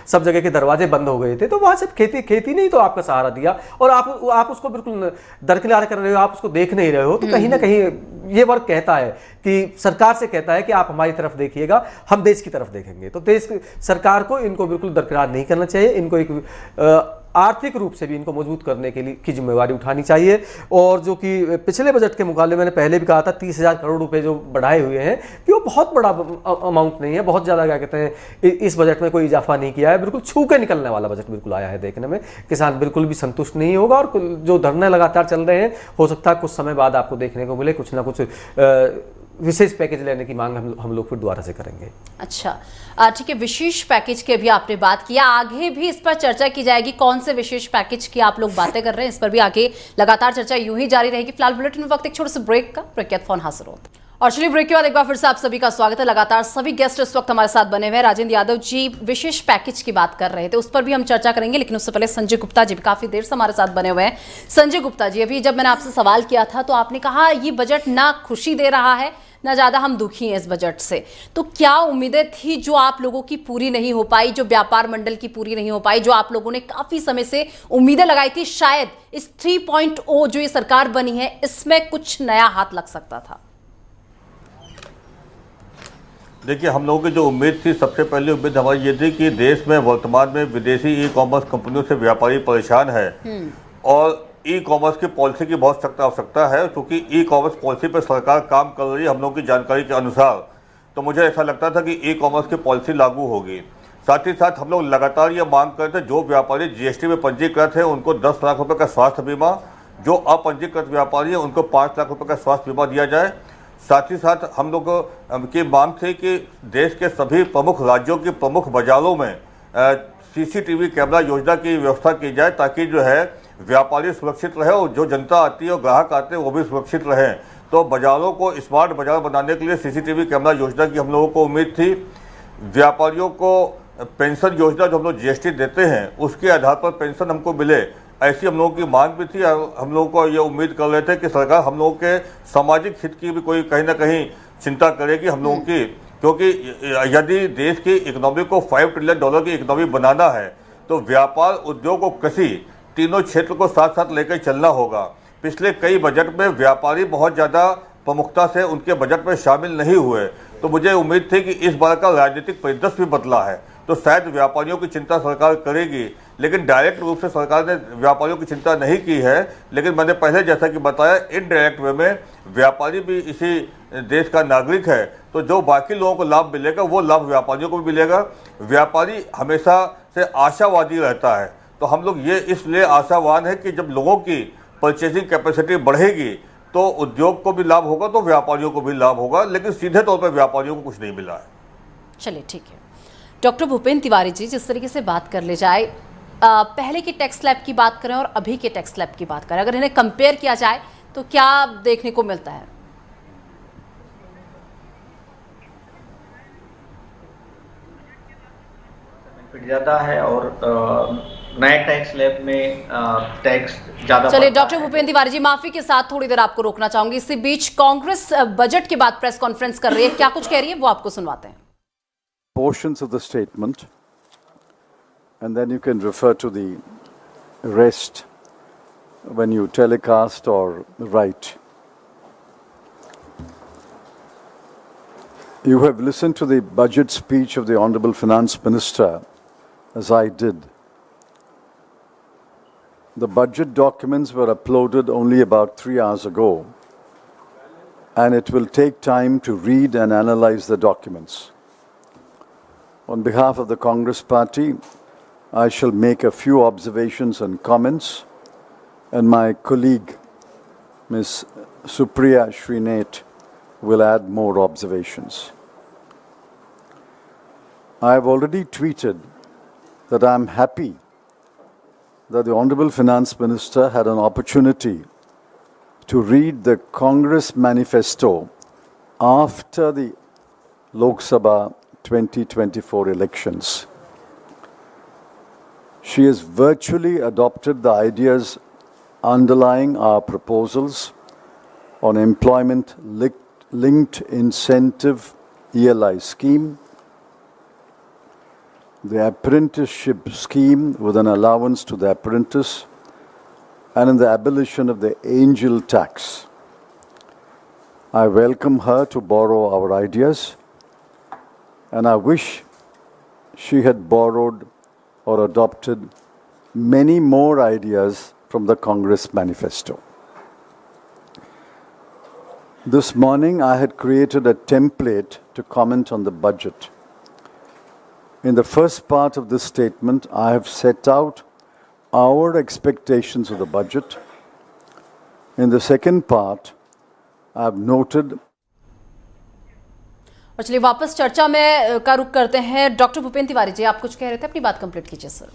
सब जगह के दरवाजे बंद हो गए थे, तो वहाँ सिर्फ खेती नहीं तो आपका सहारा दिया और आप उसको बिल्कुल दरकिनार कर रहे हो, आप उसको देख नहीं रहे हो। तो कहीं ना कहीं ये वर्ग कहता है कि सरकार से कहता है कि आप हमारी तरफ देखिएगा, हम देश की तरफ देखेंगे। तो सरकार को इनको बिल्कुल दरकिनार नहीं करना चाहिए, इनको एक आर्थिक रूप से भी इनको मजबूत करने के लिए की जिम्मेवारी उठानी चाहिए। और जो कि पिछले बजट के मुकाबले मैंने पहले भी कहा था 30,000 करोड़ रुपए जो बढ़ाए हुए हैं कि वो बहुत बड़ा अमाउंट नहीं है, बहुत ज़्यादा क्या कहते हैं इस बजट में कोई इजाफा नहीं किया है, बिल्कुल छू के निकलने वाला बजट बिल्कुल आया है देखने में। किसान बिल्कुल भी संतुष्ट नहीं होगा और जो धरने लगातार चल रहे हैं, हो सकता है कुछ समय बाद आपको देखने को मिले कुछ ना कुछ विशेष पैकेज लेने की मांग हम लोग फिर दोबारा से करेंगे। अच्छा ठीक है, विशेष पैकेज की अभी आपने बात किया, आगे भी इस पर चर्चा की जाएगी। कौन से विशेष पैकेज की आप लोग बातें कर रहे हैं, इस पर भी आगे लगातार चर्चा यूं ही जारी रहेगी। फिलहाल बुलेटिन में वक्त एक छोटे से ब्रेक का, ब्रेक फोन हासिल होता है। और चलिए ब्रेक के बाद एक बार फिर से आप सभी का स्वागत है। लगातार सभी गेस्ट इस वक्त हमारे साथ बने हुए हैं। राजेंद्र यादव जी विशेष पैकेज की बात कर रहे थे, उस पर भी हम चर्चा करेंगे, लेकिन उससे पहले संजय गुप्ता जी भी काफी देर से हमारे साथ बने हुए हैं। संजय गुप्ता जी, अभी जब मैंने आपसे सवाल किया था तो आपने कहा ये बजट ना खुशी दे रहा है ना ज्यादा हम दुखी हैं इस बजट से। तो क्या उम्मीदें थी जो आप लोगों की पूरी नहीं हो पाई, जो व्यापार मंडल की पूरी नहीं हो पाई, जो आप लोगों ने काफी समय से उम्मीदें लगाई थी, शायद इस 3.0 जो ये सरकार बनी है इसमें कुछ नया हाथ लग सकता था? देखिए, हम लोगों की जो उम्मीद थी, सबसे पहली उम्मीद हमारी ये थी कि देश में वर्तमान में विदेशी ई कॉमर्स कंपनियों से व्यापारी परेशान है और ई कॉमर्स की पॉलिसी की बहुत सख्त आवश्यकता है, क्योंकि ई कॉमर्स पॉलिसी पर सरकार काम कर रही है हम लोगों की जानकारी के अनुसार। तो मुझे ऐसा लगता था कि ई कॉमर्स की पॉलिसी लागू होगी। साथ ही साथ हम लोग लगातार ये मांग करते थे जो व्यापारी जीएसटी में पंजीकृत है उनको 10 लाख रुपये का स्वास्थ्य बीमा, जो अपंजीकृत व्यापारी है उनको 5 लाख रुपये का स्वास्थ्य बीमा दिया जाए। साथ ही साथ हम लोग की मांग थी कि देश के सभी प्रमुख राज्यों की प्रमुख बाजारों में सीसीटीवी कैमरा योजना की व्यवस्था की जाए, ताकि जो है व्यापारी सुरक्षित रहे और जो जनता आती है और ग्राहक आते हैं वो भी सुरक्षित रहें। तो बाजारों को स्मार्ट बाजार बनाने के लिए सीसीटीवी कैमरा योजना की हम लोगों को उम्मीद थी। व्यापारियों को पेंशन योजना जो हम लोग जीएसटी देते हैं उसके आधार पर पेंशन हमको मिले, ऐसी हम लोगों की मांग भी थी। हम लोगों को ये उम्मीद कर रहे थे कि सरकार हम लोगों के सामाजिक हित की भी कोई कहीं ना कहीं चिंता करेगी हम लोगों की, क्योंकि यदि देश की इकोनॉमी को $5 ट्रिलियन की इकोनॉमी बनाना है तो व्यापार, उद्योग और कृषि तीनों क्षेत्र को साथ साथ लेकर चलना होगा। पिछले कई बजट में व्यापारी बहुत ज़्यादा प्रमुखता से उनके बजट में शामिल नहीं हुए, तो मुझे उम्मीद थी कि इस बार का राजनीतिक परिदृश्य भी बदला है तो शायद व्यापारियों की चिंता सरकार करेगी, लेकिन डायरेक्ट रूप से सरकार ने व्यापारियों की चिंता नहीं की है। लेकिन मैंने पहले जैसा कि बताया, इनडायरेक्ट वे में व्यापारी भी इसी देश का नागरिक है, तो जो बाकी लोगों को लाभ मिलेगा वो लाभ व्यापारियों को भी मिलेगा। व्यापारी हमेशा से आशावादी रहता है, तो हम लोग ये इसलिए आशावान है कि जब लोगों की परचेसिंग कैपेसिटी बढ़ेगी तो उद्योग को भी लाभ होगा, तो व्यापारियों को भी लाभ होगा, लेकिन सीधे तौर पर व्यापारियों को कुछ नहीं मिला है। चलिए ठीक है। डॉक्टर भूपेंद्र तिवारी जी, जिस तरीके से बात कर ले जाए, पहले के टैक्स स्लैब की बात करें और अभी के टैक्स स्लैब की बात करें, अगर इन्हें कंपेयर किया जाए तो क्या देखने को मिलता है? ज्यादा है और नए टैक्स स्लैब में टैक्स ज्यादा। चलिए डॉक्टर भूपेंद्र तिवारी जी, माफी के साथ थोड़ी देर आपको रोकना चाहूंगी। इसी बीच कांग्रेस बजट के बाद प्रेस कॉन्फ्रेंस कर रही है, क्या कुछ कह रही है वो आपको सुनवाते हैं। Portions of the statement, and then you can refer to the rest when you telecast or write. You have listened to the budget speech of the Honorable Finance Minister, as I did. The budget documents were uploaded only about 3 hours ago, and it will take time to read and analyze the documents. On behalf of the Congress Party, I shall make a few observations and comments, and my colleague, Ms. Supriya Srinath, will add more observations. I have already tweeted that I am happy that the Honorable Finance Minister had an opportunity to read the Congress manifesto after the Lok Sabha 2024 elections. She has virtually adopted the ideas underlying our proposals on employment-linked incentive ELI scheme, the apprenticeship scheme with an allowance to the apprentice, and in the abolition of the angel tax. I welcome her to borrow our ideas, and I wish she had borrowed or adopted many more ideas from the Congress manifesto. This morning, I had created a template to comment on the budget. In the first part of this statement, I have set out our expectations of the budget. In the second part, I have noted. और चलिए वापस चर्चा में का रुख करते हैं। Doctor Bhupendra Tiwari ji, आप कुछ कह रहे थे, अपनी बात कंप्लीट कीजिए सर।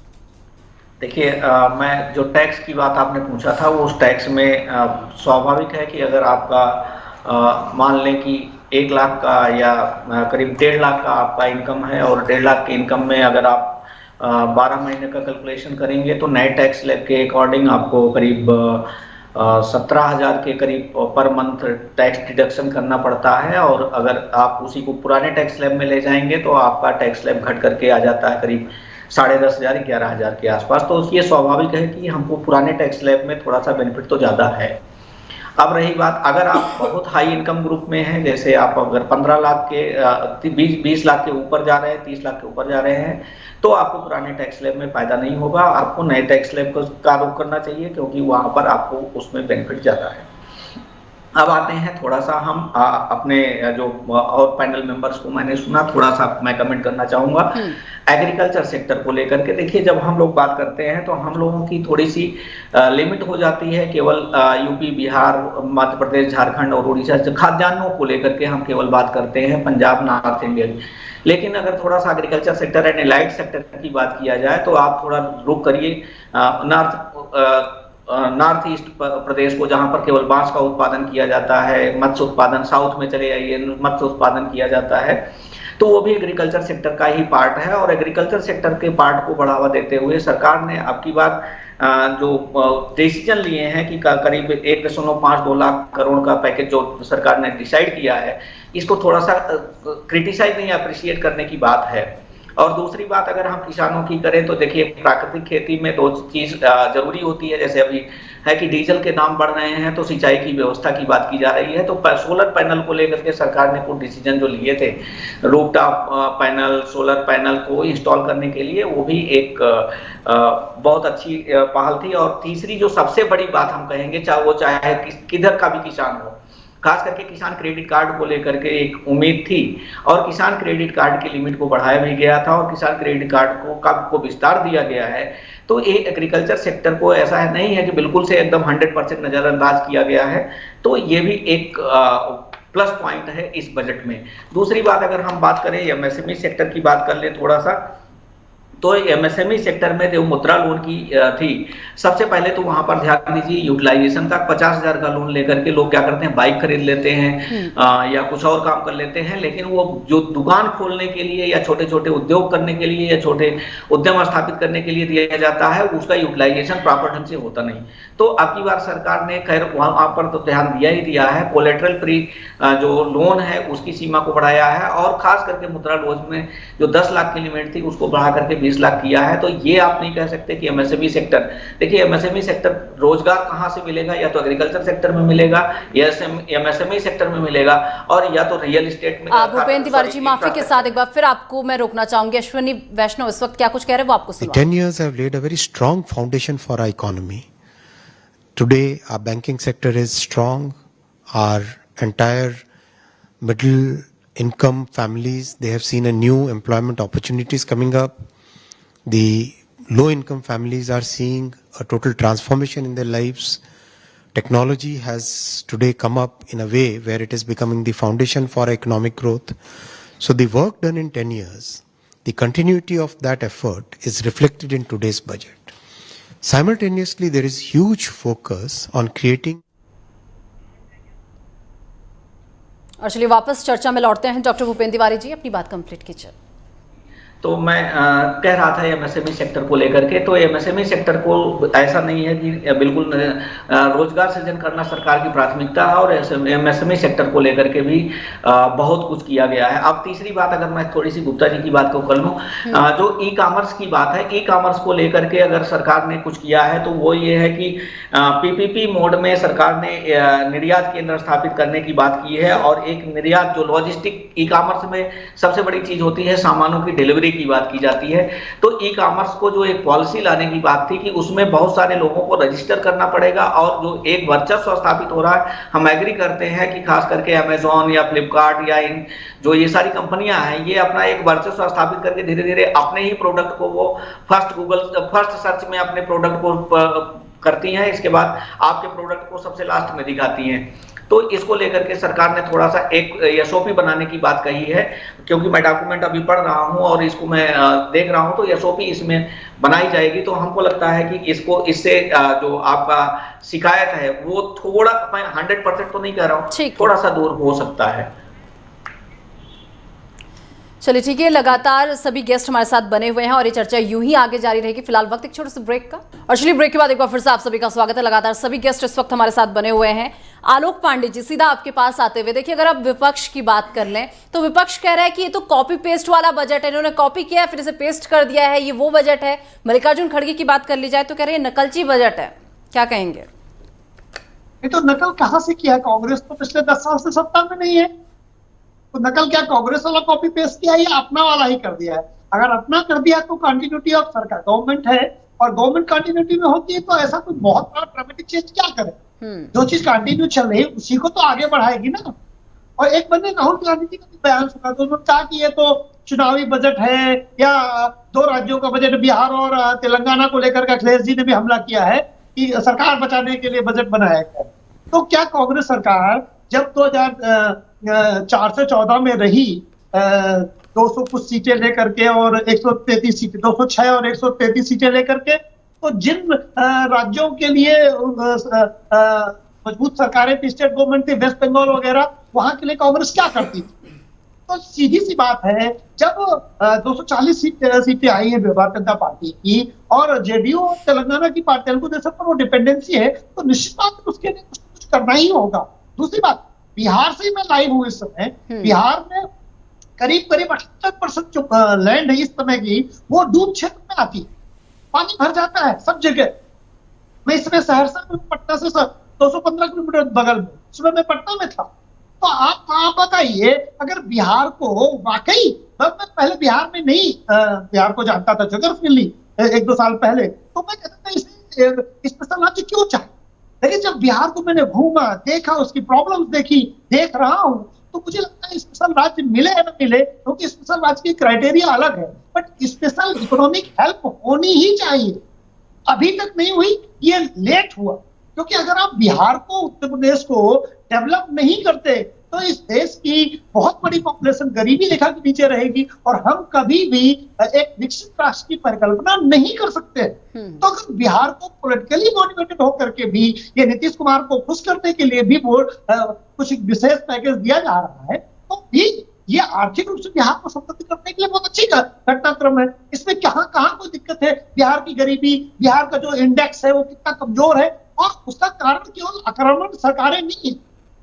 देखिए, मैं जो टैक्स की बात आपने पूछा था वो उस टैक्स में स्वाभाविक है कि अगर आपका मान लें कि 1 लाख का या करीब 1.5 लाख का आपका इनकम है और 1.5 लाख के इनकम में अगर आप 12 महीने का कैलकुलेशन करेंगे तो नए टैक्स स्लैब के अकॉर्डिंग आपको करीब 17,000 के करीब पर मंथ टैक्स डिडक्शन करना पड़ता है। और अगर आप उसी को पुराने टैक्स स्लैब में ले जाएंगे तो आपका टैक्स स्लैब घट करके आ जाता है करीब 10,500 11,000 के आसपास। तो ये स्वाभाविक है कि हमको पुराने टैक्स स्लैब में थोड़ा सा बेनिफिट तो ज़्यादा है। अब रही बात, अगर आप बहुत हाई इनकम ग्रुप में हैं, जैसे आप अगर 15 लाख के 20 लाख के ऊपर जा रहे हैं, 30 लाख के ऊपर जा रहे हैं, तो आपको पुराने टैक्स स्लैब में फायदा नहीं होगा, आपको नए टैक्स स्लैब का रुख करना चाहिए, क्योंकि वहां पर आपको उसमें बेनिफिट ज्यादा है। अब आते हैं थोड़ा सा हम अपने जो और पैनल मेंबर्स को मैंने सुना, थोड़ा सा मैं कमेंट करना चाहूंगा एग्रीकल्चर सेक्टर को लेकर के। देखिए, जब हम लोग बात करते हैं तो हम लोगों की थोड़ी सी लिमिट हो जाती है, केवल यूपी, बिहार, मध्य प्रदेश, झारखंड और उड़ीसा खाद्यान्नों को लेकर के हम केवल बात करते हैं, पंजाब, नॉर्थ इंडिया। लेकिन अगर थोड़ा सा agriculture sector and allied sector की बात किया जाए तो आप थोड़ा रुक करिए नॉर्थ ईस्ट प्रदेश को, जहां पर केवल बांस का उत्पादन किया जाता है, मत्स्य उत्पादन, साउथ में चले जाइए, मत्स्य उत्पादन किया जाता है। तो वो भी एग्रीकल्चर सेक्टर का ही पार्ट है। और एग्रीकल्चर सेक्टर के पार्ट को बढ़ावा देते हुए सरकार ने अब की बार जो डिसीजन लिए हैं कि करीब 1.52 लाख करोड़ का पैकेज जो सरकार ने डिसाइड किया है, इसको थोड़ा सा क्रिटिसाइज नहीं, अप्रिशिएट करने की बात है। और दूसरी बात अगर हम किसानों की करें तो देखिए, प्राकृतिक खेती में दो चीज जरूरी होती है। जैसे अभी है कि डीजल के दाम बढ़ रहे हैं, तो सिंचाई की व्यवस्था की बात की जा रही है। तो सोलर पैनल को लेकर के सरकार ने कुछ डिसीजन जो लिए थे, रूफटॉप पैनल, सोलर पैनल को इंस्टॉल करने के लिए, वो भी एक बहुत अच्छी पहल थी। और तीसरी जो सबसे बड़ी बात हम कहेंगे, चाहे किधर का भी किसान हो, खास करके किसान क्रेडिट कार्ड को लेकर के एक उम्मीद थी, और किसान क्रेडिट कार्ड की लिमिट को बढ़ाया भी गया था, और किसान क्रेडिट कार्ड को विस्तार दिया गया है। तो ये एग्रीकल्चर सेक्टर को ऐसा नहीं है कि बिल्कुल से एकदम 100% नजरअंदाज किया गया है। तो ये भी एक प्लस पॉइंट है इस बजट में। दूसरी बात अगर हम बात करें एमएसएमई सेक्टर की बात कर ले थोड़ा सा, तो एमएसएमई सेक्टर में जो मुद्रा लोन की थी, सबसे पहले तो वहां पर ध्यान दीजिए यूटिलाइजेशन का। 50,000 का लोन लेकर के लोग क्या करते हैं, बाइक खरीद लेते हैं या कुछ और काम कर लेते हैं, लेकिन वो जो दुकान खोलने के लिए या छोटे छोटे उद्योग करने के लिए या छोटे उद्यम स्थापित करने के लिए दिया जाता है, उसका यूटिलाइजेशन प्रॉपर ढंग से होता नहीं। तो अब की बार सरकार ने खैर वहां पर तो ध्यान दिया ही दिया है, कोलेटरल फ्री जो लोन है उसकी सीमा को बढ़ाया है, और खास करके मुद्रा लोन में जो 10 लाख की लिमिट थी उसको बढ़ा करके 20 लाख किया है। तो ये आप नहीं कह सकते कि एमएसएमई सेक्टर, देखिए एमएसएमई सेक्टर रोजगार कहां से मिलेगा, या तो एग्रीकल्चर सेक्टर में मिलेगा या एमएसएमई सेक्टर में मिलेगा, और या तो रियल एस्टेट में। भूपेंद्र तिवारी जी, माफी के साथ एक बार फिर आपको मैं रोकना चाहूंगी। अश्विनी वैष्णव इस वक्त क्या कुछ कह रहे हैं वो आपको सुना। 10 years have laid a very strong foundation for our economy. Today our banking sector is strong. Our entire middle income families, they have seen a new employment opportunities coming up. The low income families are seeing a total transformation in their lives. Technology has today come up in a way where it is becoming the foundation for economic growth. So the work done in 10 years, the continuity of that effort is reflected in today's budget. Simultaneously, there is huge focus on creating. और चलिए वापस चर्चा में लौटते हैं। Doctor Bhupendra Tiwari ji, अपनी बात complete कीजिए। तो मैं कह रहा था एमएसएमई सेक्टर को लेकर के, तो एमएसएमई सेक्टर को ऐसा नहीं है कि बिल्कुल रोजगार सृजन करना सरकार की प्राथमिकता है, और एमएसएमई सेक्टर को लेकर के भी बहुत कुछ किया गया है। अब तीसरी बात अगर मैं थोड़ी सी गुप्ता जी की बात को कर लूं, जो ई कॉमर्स की बात है, ई कॉमर्स को लेकर के अगर सरकार ने कुछ किया है तो वो ये है कि पीपीपी मोड में सरकार ने निर्यात केंद्र स्थापित करने की बात की है, और एक निर्यात जो लॉजिस्टिक ई कॉमर्स में सबसे बड़ी चीज होती है, सामानों की डिलीवरी की बात की जाती है। तो ई कॉमर्स को जो एक पॉलिसी लाने की बात थी कि उसमें बहुत सारे लोगों को रजिस्टर करना पड़ेगा, और जो एक वर्चस्व स्थापित हो रहा है, हम एग्री करते हैं कि खास करके अमेजॉन या फ्लिपकार्ट या इन जो ये सारी कंपनियां हैं, ये अपना एक वर्चस्व स्थापित करके धीरे धीरे अपने ही प्रोडक्ट को वो फर्स्ट सर्च में अपने प्रोडक्ट को करती हैं, इसके बाद आपके प्रोडक्ट को सबसे लास्ट में दिखाती हैं। तो इसको लेकर के सरकार ने थोड़ा सा एक एसओपी बनाने की बात कही है, क्योंकि मैं डॉक्यूमेंट अभी पढ़ रहा हूं और इसको मैं देख रहा हूं, तो एसओपी इसमें बनाई जाएगी। तो हमको लगता है कि इससे जो आपका शिकायत है वो थोड़ा, मैं 100% तो नहीं कह रहा हूं, थोड़ा सा दूर हो सकता है। चलिए ठीक है, लगातार सभी गेस्ट हमारे साथ बने हुए हैं और ये चर्चा यूं ही आगे जारी रहेगी। फिलहाल वक्त एक छोटे से ब्रेक का, और चलिए ब्रेक के बाद एक बार फिर से आप सभी का स्वागत है। लगातार सभी गेस्ट इस वक्त हमारे साथ बने हुए हैं। आलोक पांडे जी, सीधा आपके पास आते हुए, देखिए अगर आप विपक्ष की बात कर लें तो विपक्ष कह रहा है कि ये तो कॉपी पेस्ट वाला बजट है, इन्होंने कॉपी किया है फिर इसे पेस्ट कर दिया है, ये वो बजट है। मल्लिकार्जुन खड़गे की बात कर ली जाए तो कह रहे हैं नकलची बजट है, क्या कहेंगे? ये तो नकल कहां से किया है? कांग्रेस तो पिछले 10 साल से सत्ता में नहीं है, तो नकल क्या कांग्रेस वाला कॉपी पेस्ट किया या अपना वाला ही कर दिया है? अगर अपना कर दिया तो कंटिन्यूटी ऑफ सरकार गवर्नमेंट है, और गवर्नमेंट कंटिन्यूटी में होती है, तो ऐसा कोई बहुत बड़ा ड्रामेटिक चेंज क्या करे? जो चीज कंटिन्यू चल रही है उसी को तो आगे बढ़ाएगी ना। और एक बंदे राहुल गांधी जी का भी बयान सुना, तो उन्होंने कहा कि ये तो चुनावी बजट है, या 2 राज्यों का बजट, बिहार और तेलंगाना को लेकर के अखिलेश जी ने भी हमला किया है कि सरकार बचाने के लिए बजट बनाया गया। तो क्या कांग्रेस सरकार जब 2004 से 14 में रही, 200 कुछ सीटें लेकर के और 133 सीटें, 206 और 133 सीटें लेकर के, तो जिन राज्यों के लिए मजबूत सरकारें थी, स्टेट गवर्नमेंट थी, वेस्ट बंगाल वगैरह, वहां के लिए कांग्रेस क्या करती थी? तो सीधी सी बात है, जब 240 सीटें आई है भारतीय जनता पार्टी की और जेडीयू और तेलंगाना की पार्टी तेलुगु देशम पर वो डिपेंडेंसी है, तो निश्चित बात है उसके लिए कुछ करना ही होगा। दूसरी बात, बिहार से मैं लाइव हूँ इस समय, बिहार में करीब 78% जो लैंड है इस समय की, वो डूब क्षेत्र में आती है, पानी भर जाता है सब जगह। मैं इसमें सहरसा में, पटना से 215 किलोमीटर बगल में, सुबह मैं पटना में था। तो आप बताइए, अगर बिहार को वाकई, मैं पहले बिहार में नहीं बिहार को जानता था जोग्राफिकली 1-2 साल पहले, तो मैं कहता था इसे स्पेशल राज्य क्यों चाहिए। लेकिन जब बिहार को मैंने घूमा, देखा, उसकी प्रॉब्लम्स देखी, देख रहा हूं, तो मुझे लगता है स्पेशल राज्य मिले या न मिले, क्योंकि स्पेशल राज्य की क्राइटेरिया अलग है, बट स्पेशल इकोनॉमिक हेल्प होनी ही चाहिए। अभी तक नहीं हुई, ये लेट हुआ, क्योंकि अगर आप बिहार को, उत्तर प्रदेश को डेवलप नहीं करते तो इस देश की बहुत बड़ी पॉपुलेशन गरीबी रेखा के नीचे रहेगी और हम कभी भी एक विकसित राष्ट्र की परिकल्पना नहीं कर सकते। तो अगर बिहार को पॉलिटिकली मोटिवेटेड होकर के भी, ये नीतीश कुमार को खुश करने के लिए भी कुछ विशेष पैकेज दिया जा रहा है, तो भी ये आर्थिक रूप से बिहार को समृद्ध करने के लिए बहुत अच्छी घटनाक्रम है। इसमें कहाँ कोई दिक्कत है? बिहार की गरीबी, बिहार का जो इंडेक्स है वो कितना कमजोर है, और उसका कारण केवल आक्रामक सरकारें नहीं है।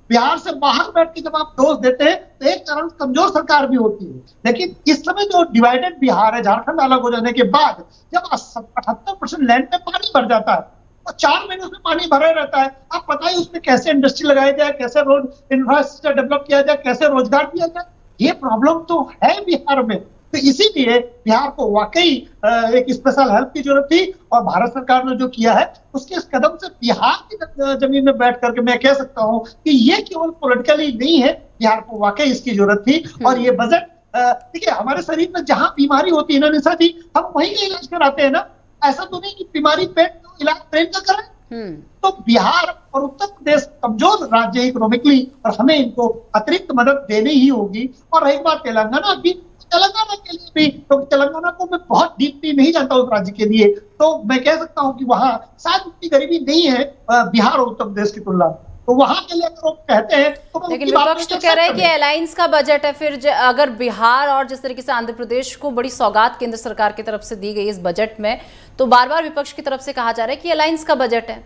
बिहार से बाहर बैठ के जब आप दोष देते हैं तो एक कारण कमजोर सरकार भी होती है। लेकिन इस समय जो डिवाइडेड बिहार है, झारखंड अलग हो जाने के बाद, जब 78% लैंड में पानी भर जाता है और 4 महीने उसमें पानी भरा रहता है, आप बताइए उसमें कैसे इंडस्ट्री लगाई जाए, कैसे रोड इंफ्रास्ट्रक्चर डेवलप किया जाए, कैसे रोजगार दिया जाए। ये प्रॉब्लम तो है बिहार में। तो इसीलिए बिहार को वाकई एक स्पेशल हेल्प की जरूरत थी, और भारत सरकार ने जो किया है उसके इस कदम से बिहार की जमीन में बैठ करके मैं कह सकता हूं कि ये केवल पॉलिटिकली नहीं है, बिहार को वाकई इसकी जरूरत थी। और ये बजट, देखिए हमारे शरीर में जहां बीमारी होती है ना निशा जी, हम वहीं का इलाज कराते हैं ना। ऐसा तो नहीं कि बीमारी पेट का इलाज ब्रेन का करें। तो बिहार और उत्तर प्रदेश कमजोर राज्य है इकोनॉमिकली, और हमें इनको अतिरिक्त मदद देनी ही होगी। और एक बात तेलंगाना की, तेलंगाना के लिए भी, क्योंकि तेलंगाना को मैं बहुत डीपली नहीं जानता उस राज्य के लिए, तो मैं कह सकता हूं कि वहां शायद उतनी गरीबी नहीं है बिहार और उत्तर प्रदेश की तुलना में। तो वहां के लिए अगर वो कहते हैं तो, लेकिन विपक्ष तो कह रहा है कि अलायंस का बजट है। फिर अगर बिहार और जिस तरीके से आंध्र प्रदेश को बड़ी सौगात केंद्र सरकार की तरफ से दी गई इस बजट में, तो बार बार विपक्ष की तरफ से कहा जा रहा है कि अलायंस का बजट है।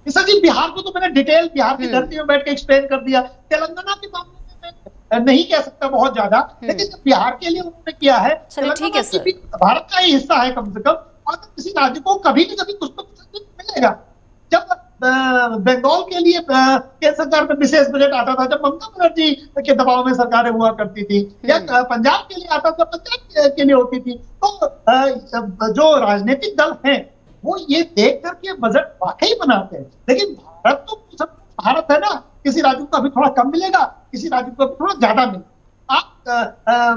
सर जी, बिहार को तो मैंने डिटेल बिहार की धरती में बैठ के एक्सप्लेन कर दिया। तेलंगाना के मामले में मैं नहीं कह सकता बहुत ज्यादा, लेकिन बिहार के लिए उन्होंने किया है, ठीक है सर, भारत का ही हिस्सा है कम से कम, और किसी राज्य को कभी न कभी कुछ तो मिलेगा। जब बंगाल के लिए केंद्र सरकार में विशेष बजट आता था, जब ममता बनर्जी के दबाव में सरकारें हुआ करती थी, या पंजाब के लिए आता था, पंजाब के लिए होती थी, तो जो राजनीतिक दल हैं वो ये देख करके बजट वाकई बनाते हैं। लेकिन भारत तो सब भारत है ना, किसी राज्य को अभी थोड़ा कम मिलेगा, किसी राज्य को अभी थोड़ा ज्यादा मिलेगा। आप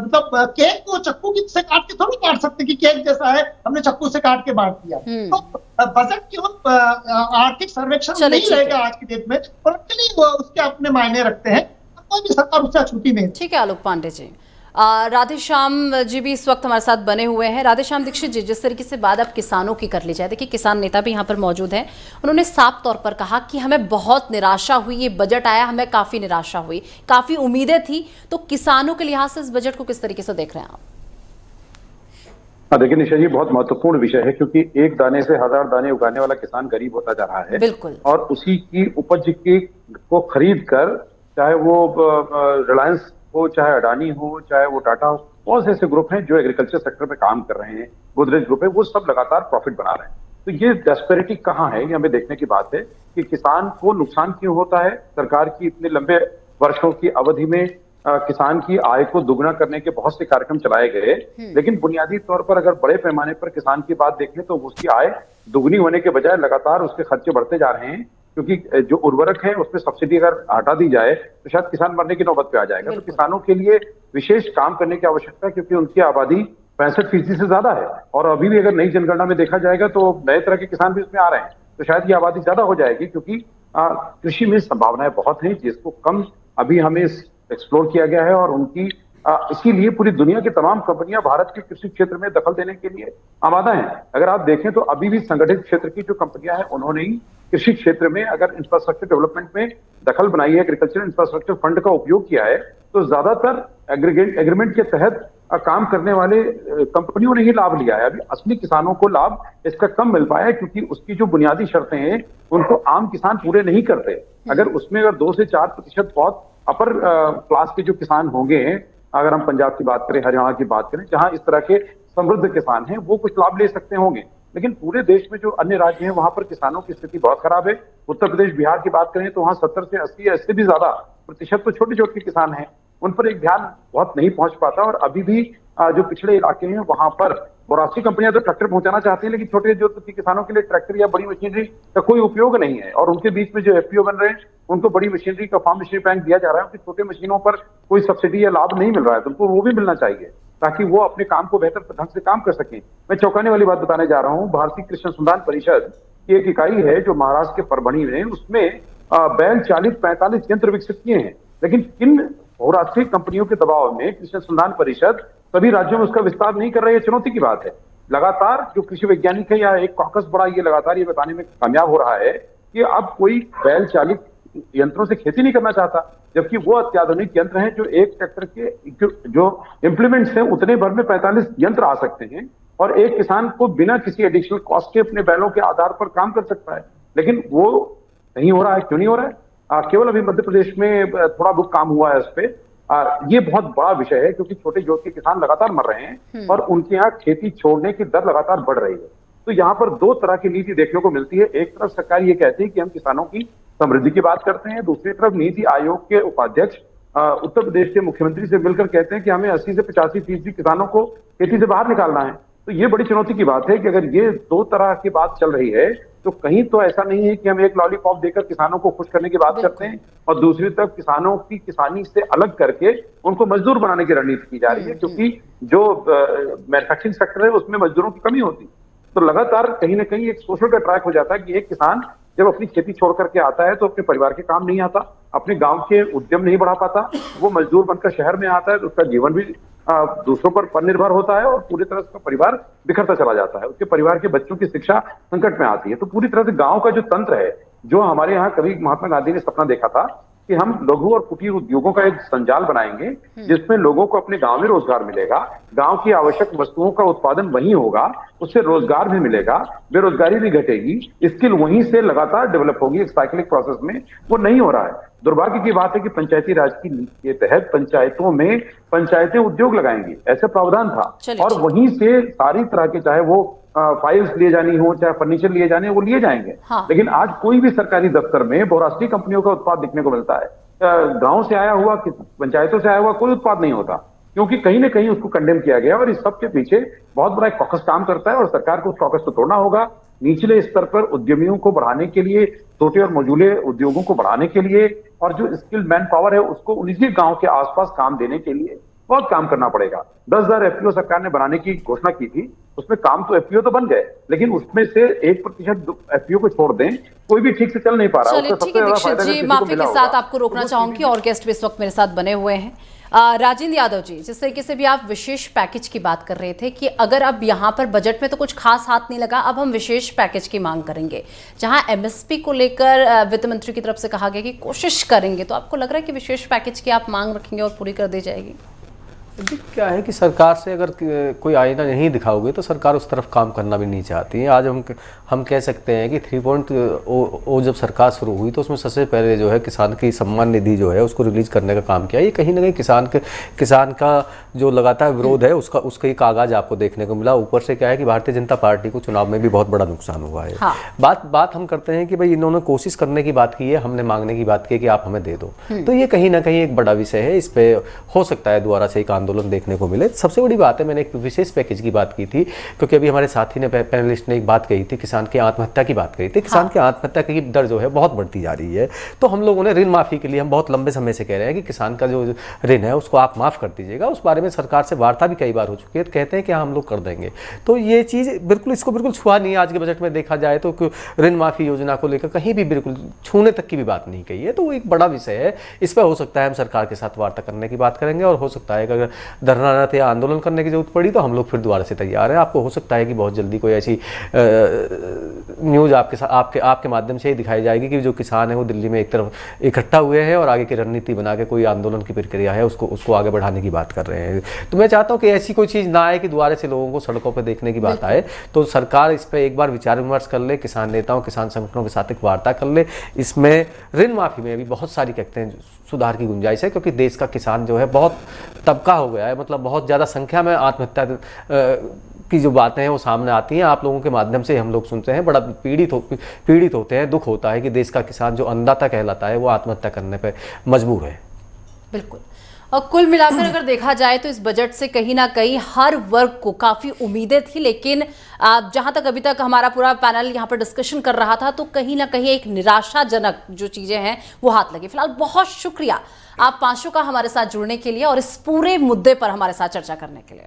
मतलब केक को चक्कू से काट के थोड़ी काट सकते कि केक जैसा है, हमने चक्कू से काट के बांट दिया। तो बजट केवल आर्थिक सर्वेक्षण नहीं रहेगा आज की डेट में, पॉलिटिकली उसके अपने मायने रखते हैं, कोई भी सरकार उससे छूटी नहीं। ठीक है आलोक पांडे जी। राधेश्याम जी भी इस वक्त हमारे साथ बने हुए हैं। राधेश्याम दीक्षित जी, जिस तरीके से बात अब किसानों की कर ली जाए, देखिए किसान नेता भी यहाँ पर मौजूद हैं, उन्होंने साफ तौर पर कहा कि हमें बहुत निराशा हुई, ये बजट आया हमें काफ़ी निराशा हुई, काफ़ी उम्मीदें थी। तो किसानों के लिहाज से इस बजट को किस तरीके से देख रहे हैं आप? देखिए निशा जी, बहुत महत्वपूर्ण विषय है, क्योंकि एक दाने से 1000 दाने उगाने वाला किसान गरीब होता जा रहा है। बिल्कुल। और उसी की उपज को खरीद कर, चाहे वो रिलायंस हो, चाहे अडानी हो, चाहे वो टाटा हो, बहुत से ऐसे ग्रुप हैं जो एग्रीकल्चर सेक्टर में काम कर रहे हैं, गोदरेज ग्रुप है, वो सब लगातार प्रॉफिट बना रहे हैं। तो ये डिस्पैरिटी कहाँ है, ये हमें देखने की बात है कि किसान को नुकसान क्यों होता है। सरकार की इतने लंबे वर्षों की अवधि में किसान की आय को दुगना करने के बहुत से कार्यक्रम चलाए गए, लेकिन बुनियादी तौर पर अगर बड़े पैमाने पर किसान की बात देखें तो उसकी आय दुगनी होने के बजाय लगातार उसके खर्चे बढ़ते जा रहे हैं, क्योंकि जो उर्वरक है उसमें सब्सिडी अगर हटा दी जाए तो शायद किसान मरने की नौबत पे आ जाएगा। तो किसानों के लिए विशेष काम करने की आवश्यकता है, क्योंकि उनकी आबादी 65% से ज्यादा है, और अभी भी अगर नई जनगणना में देखा जाएगा तो नए तरह के किसान भी उसमें आ रहे हैं, तो शायद ये आबादी ज्यादा हो जाएगी, क्योंकि कृषि में संभावनाएं बहुत हैं जिसको कम अभी हमें एक्सप्लोर किया गया है। और उनकी इसीलिए पूरी दुनिया की तमाम कंपनियां भारत के कृषि क्षेत्र में दखल देने के लिए आमादा हैं। अगर आप देखें तो अभी भी संगठित क्षेत्र की जो कंपनियां हैं उन्होंने ही कृषि क्षेत्र में अगर इंफ्रास्ट्रक्चर डेवलपमेंट में दखल बनाई है, एग्रीकल्चर इंफ्रास्ट्रक्चर फंड का उपयोग किया है, तो ज्यादातर एग्रीमेंट के तहत काम करने वाले कंपनियों ने ही लाभ लिया है। अभी असली किसानों को लाभ इसका कम मिल पाया है, क्योंकि उसकी जो बुनियादी शर्तें हैं उनको आम किसान पूरे नहीं करते। अगर उसमें अगर 2 से 4% बहुत अपर क्लास के जो किसान होंगे, अगर हम पंजाब की बात करें, हरियाणा की बात करें, जहां इस तरह के समृद्ध किसान हैं, वो कुछ लाभ ले सकते होंगे। लेकिन पूरे देश में जो अन्य राज्य हैं वहां पर किसानों की स्थिति बहुत खराब है। उत्तर प्रदेश, बिहार की बात करें तो वहां 70 से 80 या इससे भी ज्यादा प्रतिशत तो छोटे छोटे किसान हैं, उन पर एक ध्यान बहुत नहीं पहुंच पाता। और अभी भी जो पिछड़े इलाके हैं वहां पर बहुराष्ट्रीय कंपनियां तो ट्रैक्टर पहुंचाना चाहती हैं, लेकिन छोटे जो किसानों के लिए ट्रैक्टर या बड़ी मशीनरी का कोई उपयोग नहीं है। और उनके बीच में जो एफपीओ बन रहे हैं उनको बड़ी मशीनरी का फार्म मशीनरी बैंक दिया जा रहा है, उनकी छोटे मशीनों पर कोई सब्सिडी या लाभ नहीं मिल रहा है, तो उनको वो भी मिलना चाहिए ताकि वो अपने काम को बेहतर ढंग से काम कर सकें। मैं चौंकाने वाली बात बताने जा रहा हूँ। भारतीय कृषि अनुसंधान परिषद की एक इकाई है जो महाराष्ट्र के परभणी में, उसमें बैल 40-45 यंत्र विकसित किए हैं। लेकिन किन बहुराष्ट्रीय कंपनियों के दबाव में कृषि अनुसंधान परिषद सभी राज्यों में उसका विस्तार नहीं कर रही है, चुनौती की बात है। लगातार जो कृषि वैज्ञानिक है या एक कॉकस बड़ा ये लगातार ये बताने में कामयाब हो रहा है कि अब कोई बैल चालित यंत्रों से खेती नहीं करना चाहता, जबकि वो अत्याधुनिक यंत्र हैं जो एक ट्रैक्टर के जो इम्प्लीमेंट्स हैं उतने भर में 45 यंत्र आ सकते हैं और एक किसान को बिना किसी एडिशनल कॉस्ट के अपने बैलों के आधार पर काम कर सकता है। लेकिन वो नहीं हो रहा है। क्यों नहीं हो रहा है? केवल अभी मध्य प्रदेश में थोड़ा बहुत काम हुआ है इस पे। ये बहुत बड़ा विषय है, क्योंकि छोटे जोत के किसान लगातार मर रहे हैं और उनके यहाँ खेती छोड़ने की दर लगातार बढ़ रही है। तो यहाँ पर 2 तरह की नीति देखने को मिलती है। एक तरफ सरकार ये कहती है कि हम किसानों की समृद्धि की बात करते हैं, दूसरी तरफ नीति आयोग के उपाध्यक्ष उत्तर प्रदेश के मुख्यमंत्री से मिलकर कहते हैं कि हमें 80 से 85% किसानों को खेती से बाहर निकालना है। तो ये बड़ी चुनौती की बात है कि अगर ये 2 तरह की बात चल रही है तो कहीं तो ऐसा नहीं है कि हम एक लॉलीपॉप देकर किसानों को खुश करने की बात करते हैं और दूसरी तरफ किसानों की किसानी से अलग करके उनको मजदूर बनाने की रणनीति की जा रही है, क्योंकि जो मैन्युफैक्चरिंग सेक्टर है उसमें मजदूरों की कमी होती है। तो लगातार कहीं ना कहीं एक सोशल का ट्रैक हो जाता है कि एक किसान जब अपनी खेती छोड़ करके आता है तो अपने परिवार के काम नहीं आता, अपने गांव के उद्यम नहीं बढ़ा पाता, वो मजदूर बनकर शहर में आता है तो उसका जीवन भी दूसरों पर निर्भर होता है और पूरी तरह से परिवार बिखरता चला जाता है। उसके परिवार के बच्चों की शिक्षा संकट में आती है। तो पूरी तरह से गांव का जो तंत्र है, जो हमारे यहाँ कभी महात्मा गांधी ने सपना देखा था कि हम लघु और कुटीर उद्योगों का एक संजाल बनाएंगे जिसमें लोगों को अपने गांव में रोजगार मिलेगा, गांव की आवश्यक वस्तुओं का उत्पादन वहीं होगा, उससे रोजगार भी मिलेगा, बेरोजगारी भी घटेगी, स्किल वहीं से लगातार डेवलप होगी एक साइक्लिक प्रोसेस में। वो नहीं हो रहा है। दुर्भाग्य की बात है कि पंचायती राज की नीति के तहत पंचायतों में पंचायतें उद्योग लगाएंगी, ऐसा प्रावधान था और वहीं से सारी तरह के चाहे वो फाइल्स लिए जानी हो, चाहे फर्नीचर लिए जाने वो लिए जाएंगे। लेकिन आज कोई भी सरकारी दफ्तर में बहुराष्ट्रीय कंपनियों का उत्पाद दिखने को मिलता है। गांव से आया हुआ, पंचायतों से आया हुआ कोई उत्पाद नहीं होता, क्योंकि कहीं ना कहीं उसको कंडेम किया गया और इस सब के पीछे बहुत बड़ा एक कॉकस काम करता है और सरकार को उस कॉकस को तोड़ना होगा। निचले स्तर पर उद्यमियों को बढ़ाने के लिए, छोटे और मझोले उद्योगों को बढ़ाने के लिए और जो स्किल्ड मैन पावर है उसको उन्हीं गांव के आसपास काम देने के लिए बहुत काम करना पड़ेगा। 10,000 एफपीओ सरकार ने बनाने की घोषणा की थी, उसमें काम तो एफपीओ तो बन गए, लेकिन उसमें से 1% एफपीओ को छोड़ दें, कोई भी ठीक से चल नहीं पा रहा। चलिए ठीक है दीक्षित जी, माफी के साथ आपको रोकना चाहूंगी और गेस्ट भी इस वक्त मेरे साथ बने हुए हैं। राजेंद्र यादव जी, जिस तरीके से भी आप विशेष पैकेज की बात कर रहे थे कि अगर अब यहाँ पर बजट में तो कुछ खास हाथ नहीं लगा, अब हम विशेष पैकेज की मांग करेंगे, जहाँ एमएसपी को लेकर वित्त मंत्री की तरफ से कहा गया कि कोशिश करेंगे, तो आपको लग रहा है कि विशेष पैकेज की आप मांग रखेंगे और पूरी कर दी जाएगी? क्या है कि सरकार से अगर कोई आईना नहीं दिखाओगे तो सरकार उस तरफ काम करना भी नहीं चाहती है। आज हम कह सकते हैं कि 3.0 जब सरकार शुरू हुई तो उसमें सबसे पहले जो है किसान की सम्मान निधि जो है उसको रिलीज करने का काम किया। ये कहीं ना कहीं किसान का जो लगातार विरोध है उसका एक आगाज आपको देखने को मिला। ऊपर से क्या है कि भारतीय जनता पार्टी को चुनाव में भी बहुत बड़ा नुकसान हुआ है। हाँ। बात हम करते हैं कि भाई इन्होंने कोशिश करने की बात की है, हमने मांगने की बात की कि आप हमें दे दो, तो ये कहीं ना कहीं एक बड़ा विषय है। इस पे हो सकता है दोबारा से एक आंदोलन देखने को मिले। सबसे बड़ी बात है, मैंने एक विशेष पैकेज की बात की थी क्योंकि अभी हमारे साथी ने पैनलिस्ट ने एक बात कही थी, किसान की आत्महत्या की बात कही थी। किसान की आत्महत्या की दर जो है बहुत बढ़ती जा रही है। तो हम लोगों ने ऋण माफी के लिए हम बहुत लंबे समय से कह रहे हैं कि किसान का जो ऋण है उसको आप माफ कर दीजिएगा। उस बारे में सरकार से वार्ता भी कई बार हो चुकी है, कहते हैं कि हम लोग कर देंगे। तो ये चीज़ बिल्कुल इसको बिल्कुल छुआ नहीं। आज के बजट में देखा जाए तो ऋण माफी योजना को लेकर कहीं भी बिल्कुल छूने तक की भी बात नहीं कही है। तो वो एक बड़ा विषय है, इस पर हो सकता है हम सरकार के साथ वार्ता करने की बात करेंगे और हो सकता है कि अगर धरना या आंदोलन करने की जरूरत पड़ी तो हम लोग फिर दोबारा से तैयार हैं। आपको हो सकता है कि बहुत जल्दी कोई ऐसी न्यूज़ आपके साथ आपके माध्यम से ही दिखाई जाएगी कि जो किसान है वो दिल्ली में एक तरफ इकट्ठा हुए हैं और आगे की रणनीति बना के कोई आंदोलन की प्रक्रिया है उसको आगे बढ़ाने की बात कर रहे हैं। तो मैं चाहता हूँ कि ऐसी कोई चीज़ ना आए कि दोबारा से लोगों को सड़कों पर देखने की बात आए। तो सरकार इस पर एक बार विचार विमर्श कर ले, किसान नेताओं किसान संगठनों के साथ एक वार्ता कर ले। इसमें ऋण माफी में भी बहुत सारी कहते हैं सुधार की गुंजाइश है, क्योंकि देश का किसान जो है बहुत तबका हो गया है, मतलब बहुत ज़्यादा संख्या में आत्महत्या की जो बातें हैं वो सामने आती हैं। आप लोगों के माध्यम से हम लोग सुनते हैं, बड़ा पीड़ित होते हैं। दुख होता है कि देश का किसान जो अन्नदाता कहलाता है वो आत्महत्या करने पर मजबूर है। बिल्कुल। और कुल मिलाकर अगर देखा जाए तो इस बजट से कहीं ना कहीं हर वर्ग को काफ़ी उम्मीदें थी, लेकिन जहां तक अभी तक हमारा पूरा पैनल यहां पर डिस्कशन कर रहा था तो कहीं ना कहीं एक निराशाजनक जो चीज़ें हैं वो हाथ लगी। फिलहाल बहुत शुक्रिया आप पांचों का हमारे साथ जुड़ने के लिए और इस पूरे मुद्दे पर हमारे साथ चर्चा करने के लिए।